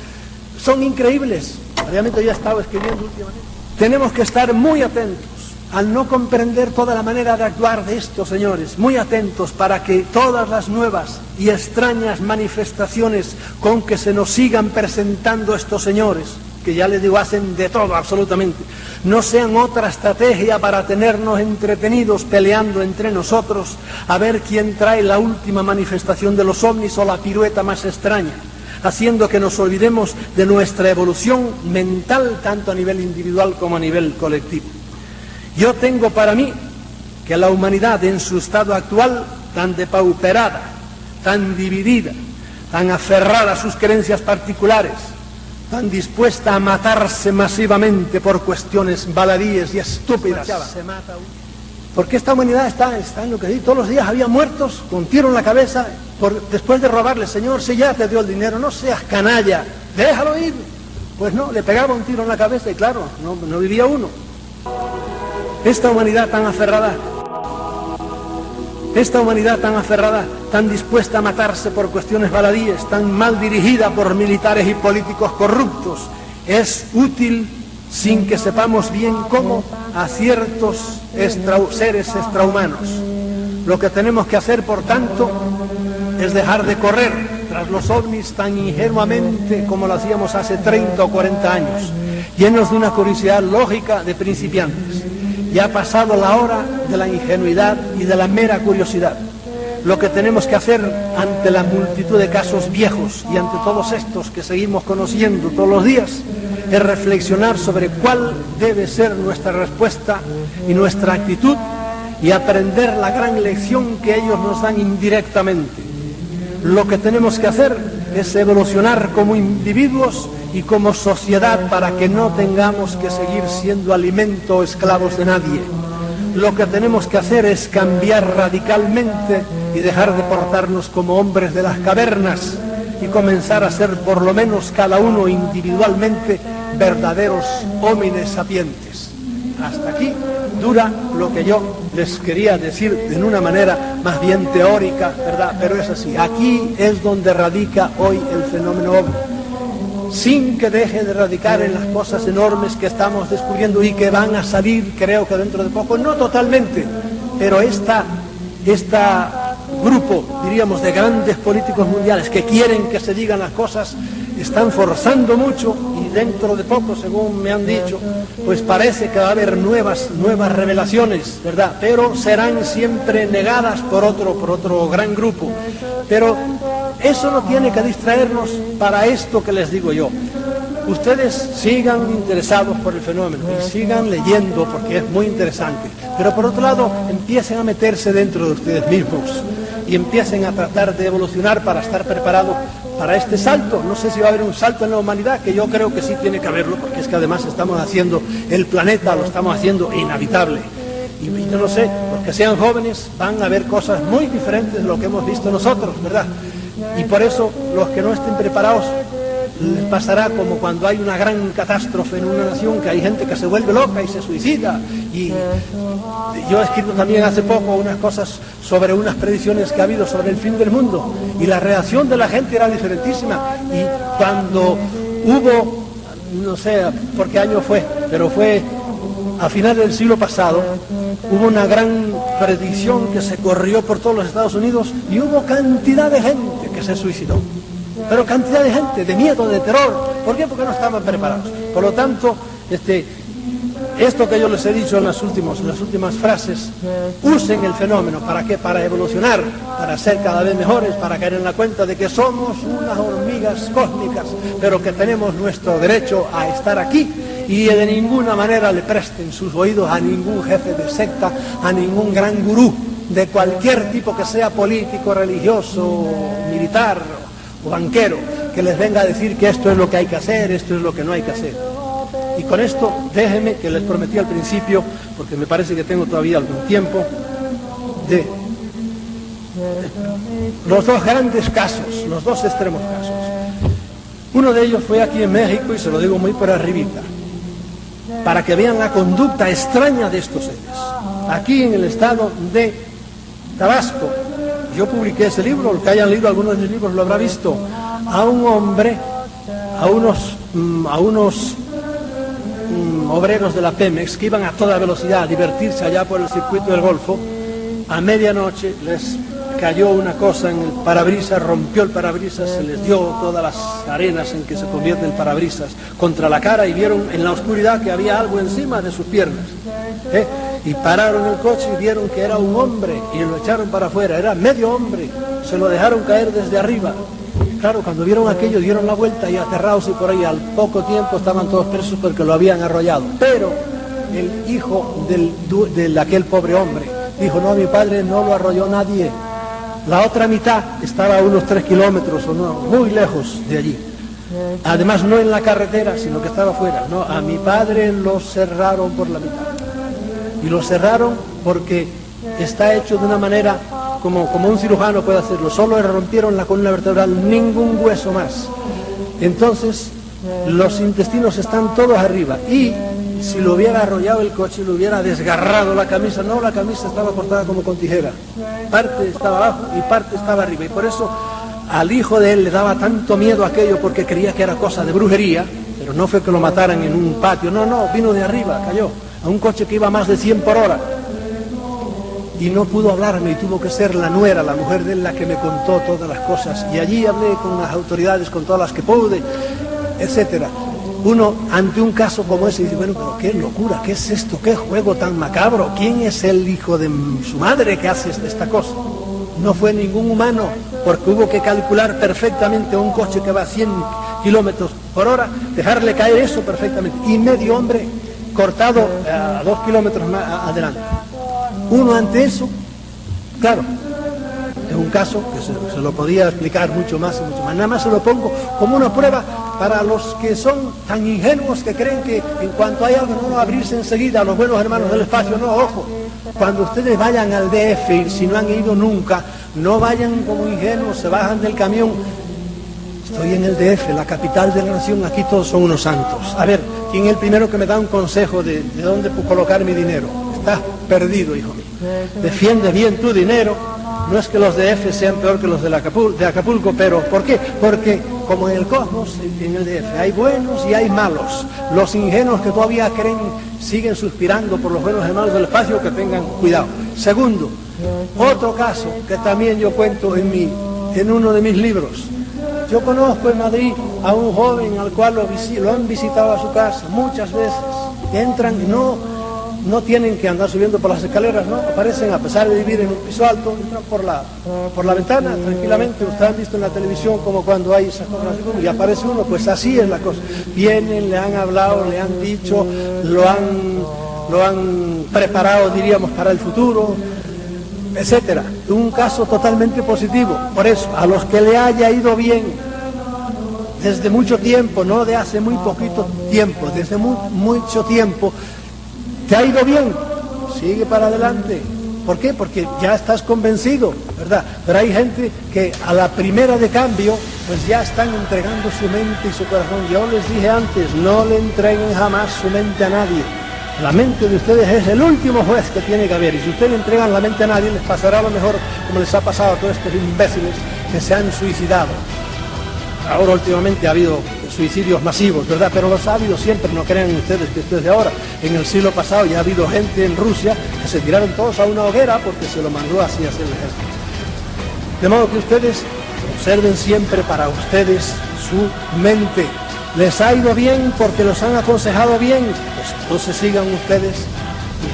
son increíbles. Obviamente yo he estado escribiendo últimamente. Tenemos que estar muy atentos al no comprender toda la manera de actuar de estos señores, muy atentos para que todas las nuevas y extrañas manifestaciones con que se nos sigan presentando estos señores, que ya les digo, hacen de todo absolutamente, no sean otra estrategia para tenernos entretenidos peleando entre nosotros a ver quién trae la última manifestación de los ovnis o la pirueta más extraña, haciendo que nos olvidemos de nuestra evolución mental tanto a nivel individual como a nivel colectivo. Yo tengo para mí que la humanidad en su estado actual, tan depauperada, tan dividida, tan aferrada a sus creencias particulares, tan dispuesta a matarse masivamente por cuestiones baladíes y estúpidas, porque esta humanidad está en lo que digo, todos los días había muertos con tiro en la cabeza después de robarle, Señor, si ya te dio el dinero, no seas canalla, déjalo ir. Pues no, le pegaba un tiro en la cabeza y claro, no vivía uno. Esta humanidad tan aferrada, tan dispuesta a matarse por cuestiones baladíes, tan mal dirigida por militares y políticos corruptos, es útil, sin que sepamos bien cómo, a ciertos seres extrahumanos. Lo que tenemos que hacer, por tanto, es dejar de correr tras los ovnis tan ingenuamente como lo hacíamos hace 30 o 40 años, llenos de una curiosidad lógica de principiantes. Ya ha pasado la hora de la ingenuidad y de la mera curiosidad. Lo que tenemos que hacer ante la multitud de casos viejos y ante todos estos que seguimos conociendo todos los días es reflexionar sobre cuál debe ser nuestra respuesta y nuestra actitud y aprender la gran lección que ellos nos dan indirectamente. Lo que tenemos que hacer es evolucionar como individuos y como sociedad para que no tengamos que seguir siendo alimento o esclavos de nadie. Lo que tenemos que hacer es cambiar radicalmente y dejar de portarnos como hombres de las cavernas y comenzar a ser por lo menos cada uno individualmente verdaderos homines sapientes. Hasta aquí dura lo que yo les quería decir en una manera más bien teórica, ¿verdad? Pero es así. Aquí es donde radica hoy el fenómeno ovni. Sin que deje de radicar en las cosas enormes que estamos descubriendo y que van a salir, creo que dentro de poco, no totalmente, pero esta grupo, diríamos, de grandes políticos mundiales que quieren que se digan las cosas, están forzando mucho y dentro de poco, según me han dicho, pues parece que va a haber nuevas revelaciones, ¿verdad? Pero serán siempre negadas por otro gran grupo. Pero eso no tiene que distraernos para esto que les digo yo. Ustedes sigan interesados por el fenómeno y sigan leyendo porque es muy interesante. Pero por otro lado, empiecen a meterse dentro de ustedes mismos y empiecen a tratar de evolucionar para estar preparados para este salto. No sé si va a haber un salto en la humanidad, que yo creo que sí tiene que haberlo, porque es que además estamos haciendo el planeta, lo estamos haciendo inhabitable. Y yo no sé, los que sean jóvenes van a ver cosas muy diferentes de lo que hemos visto nosotros, ¿verdad? Y por eso los que no estén preparados les pasará como cuando hay una gran catástrofe en una nación, que hay gente que se vuelve loca y se suicida. Y yo he escrito también hace poco unas cosas sobre unas predicciones que ha habido sobre el fin del mundo, y la reacción de la gente era diferentísima. Y cuando hubo, no sé por qué año fue, pero fue a finales del siglo pasado, hubo una gran predicción que se corrió por todos los Estados Unidos y hubo cantidad de gente que se suicidó. Pero cantidad de gente, de miedo, de terror. ¿Por qué? Porque no estaban preparados. Por lo tanto, esto que yo les he dicho en las últimas frases, usen el fenómeno. ¿Para qué? Para evolucionar, para ser cada vez mejores, para caer en la cuenta de que somos unas hormigas cósmicas, pero que tenemos nuestro derecho a estar aquí, y de ninguna manera le presten sus oídos a ningún jefe de secta, a ningún gran gurú de cualquier tipo que sea, político, religioso, militar o banquero, que les venga a decir que esto es lo que hay que hacer, esto es lo que no hay que hacer. Y con esto, déjenme, que les prometí al principio, porque me parece que tengo todavía algún tiempo, de los dos grandes casos, los dos extremos casos. Uno de ellos fue aquí en México, y se lo digo muy por arribita, para que vean la conducta extraña de estos seres. Aquí en el estado de Tabasco, yo publiqué ese libro, el que hayan leído algunos de mis libros lo habrá visto, a un hombre, a unos obreros de la Pemex que iban a toda velocidad a divertirse allá por el circuito del Golfo. A medianoche les cayó una cosa en el parabrisas, rompió el parabrisas, se les dio todas las arenas en que se convierte el parabrisas contra la cara, y vieron en la oscuridad que había algo encima de sus piernas. Y pararon el coche y vieron que era un hombre y lo echaron para afuera, era medio hombre, se lo dejaron caer desde arriba. Claro, cuando vieron aquello dieron la vuelta y aterrados, y por ahí al poco tiempo estaban todos presos porque lo habían arrollado. Pero el hijo de aquel pobre hombre dijo: no, mi padre no lo arrolló nadie. La otra mitad estaba a unos 3 kilómetros o no, muy lejos de allí. Además, no en la carretera, sino que estaba fuera. No, a mi padre lo cerraron por la mitad. Y lo cerraron porque está hecho de una manera como un cirujano puede hacerlo. Solo le rompieron la columna vertebral, ningún hueso más. Entonces, los intestinos están todos arriba. Y si lo hubiera arrollado el coche, le hubiera desgarrado la camisa. No, la camisa estaba cortada como con tijera. Parte estaba abajo y parte estaba arriba. Y por eso al hijo de él le daba tanto miedo aquello, porque creía que era cosa de brujería. Pero no fue que lo mataran en un patio. No, vino de arriba, cayó a un coche que iba a más de 100 por hora. Y no pudo hablarme, y tuvo que ser la nuera, la mujer de él, la que me contó todas las cosas. Y allí hablé con las autoridades, con todas las que pude, etcétera. Uno, ante un caso como ese, dice: bueno, pero qué locura, ¿qué es esto? ¿Qué juego tan macabro? ¿Quién es el hijo de su madre que hace esta cosa? No fue ningún humano, porque hubo que calcular perfectamente un coche que va a 100 kilómetros por hora, dejarle caer eso perfectamente. Y medio hombre cortado a 2 kilómetros más adelante. Uno ante eso, claro, es un caso que se lo podía explicar mucho más y mucho más. Nada más se lo pongo como una prueba para los que son tan ingenuos que creen que en cuanto hay algo no va a abrirse enseguida a los buenos hermanos del espacio. No, ojo, cuando ustedes vayan al DF, si no han ido nunca, no vayan como ingenuos, se bajan del camión. Estoy en el DF, la capital de la nación, aquí todos son unos santos. A ver, ¿quién es el primero que me da un consejo de dónde colocar mi dinero? Estás perdido, hijo mío. Defiende bien tu dinero. No es que los DF sean peor que los de Acapulco, pero ¿por qué? Porque como en el cosmos, en el DF, hay buenos y hay malos. Los ingenuos que todavía creen, siguen suspirando por los buenos hermanos del espacio, que tengan cuidado. Segundo, otro caso que también yo cuento en uno de mis libros. Yo conozco en Madrid a un joven al cual lo han visitado a su casa muchas veces. Entran y no tienen que andar subiendo por las escaleras, ¿no? Aparecen, a pesar de vivir en un piso alto, entran por la ventana tranquilamente. Ustedes han visto en la televisión como cuando hay esas cosas y aparece uno, pues así es la cosa. Vienen, le han hablado, le han dicho, lo han preparado, diríamos, para el futuro, etcétera. Un caso totalmente positivo. Por eso, a los que le haya ido bien desde mucho tiempo, no de hace muy poquito tiempo, desde mucho tiempo, ¿te ha ido bien? sigue para adelante. ¿Por qué? Porque ya estás convencido, ¿verdad? Pero hay gente que a la primera de cambio, pues ya están entregando su mente y su corazón. Yo les dije antes, no le entreguen jamás su mente a nadie. La mente de ustedes es el último juez que tiene que haber. Y si ustedes le entregan la mente a nadie, les pasará lo mejor como les ha pasado a todos estos imbéciles que se han suicidado. Ahora últimamente ha habido suicidios masivos, ¿verdad? Pero los ha habido siempre, no crean ustedes que esto es de ahora. En el siglo pasado ya ha habido gente en Rusia que se tiraron todos a una hoguera porque se lo mandó así a hacer el ejército. De modo que ustedes observen siempre para ustedes su mente. ¿Les ha ido bien porque los han aconsejado bien? Pues entonces sigan ustedes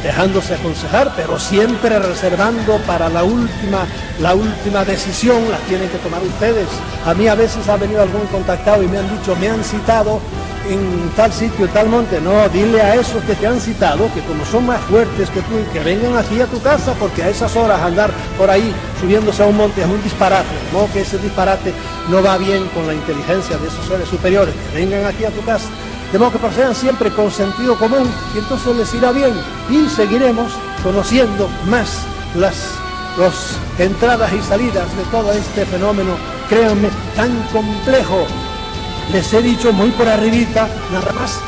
dejándose aconsejar, pero siempre reservando para la última decisión, la tienen que tomar ustedes. A mí a veces ha venido algún contactado y me han dicho, me han citado en tal sitio, tal monte. No, dile a esos que te han citado que como son más fuertes que tú, que vengan aquí a tu casa, porque a esas horas andar por ahí subiéndose a un monte es un disparate. No, que ese disparate no va bien con la inteligencia de esos seres superiores. Que vengan aquí a tu casa. De modo que procedan siempre con sentido común y entonces les irá bien y seguiremos conociendo más las entradas y salidas de todo este fenómeno, créanme, tan complejo. Les he dicho muy por arribita, nada más,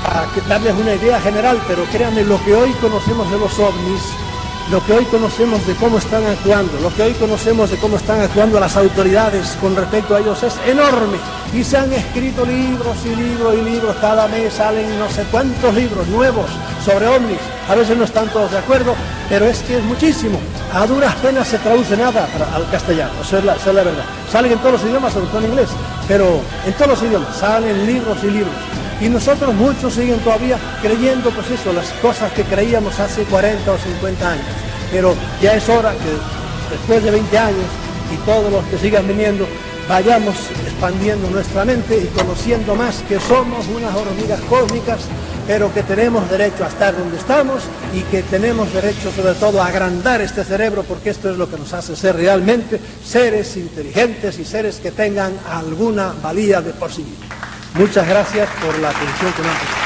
para darles una idea general, pero créanme, lo que hoy conocemos de los ovnis, lo que hoy conocemos de cómo están actuando, lo que hoy conocemos de cómo están actuando las autoridades con respecto a ellos es enorme. Y se han escrito libros y libros y libros, cada mes salen no sé cuántos libros nuevos sobre ovnis. A veces no están todos de acuerdo, pero es que es muchísimo. A duras penas se traduce nada al castellano, esa es la verdad. Salen en todos los idiomas, sobre todo en inglés, pero en todos los idiomas salen libros y libros. Y nosotros muchos siguen todavía creyendo, pues eso, las cosas que creíamos hace 40 o 50 años. Pero ya es hora que después de 20 años y todos los que sigan viniendo, vayamos expandiendo nuestra mente y conociendo más que somos unas hormigas cósmicas, pero que tenemos derecho a estar donde estamos y que tenemos derecho sobre todo a agrandar este cerebro, porque esto es lo que nos hace ser realmente seres inteligentes y seres que tengan alguna valía de por sí mismos. Muchas gracias por la atención que me han prestado.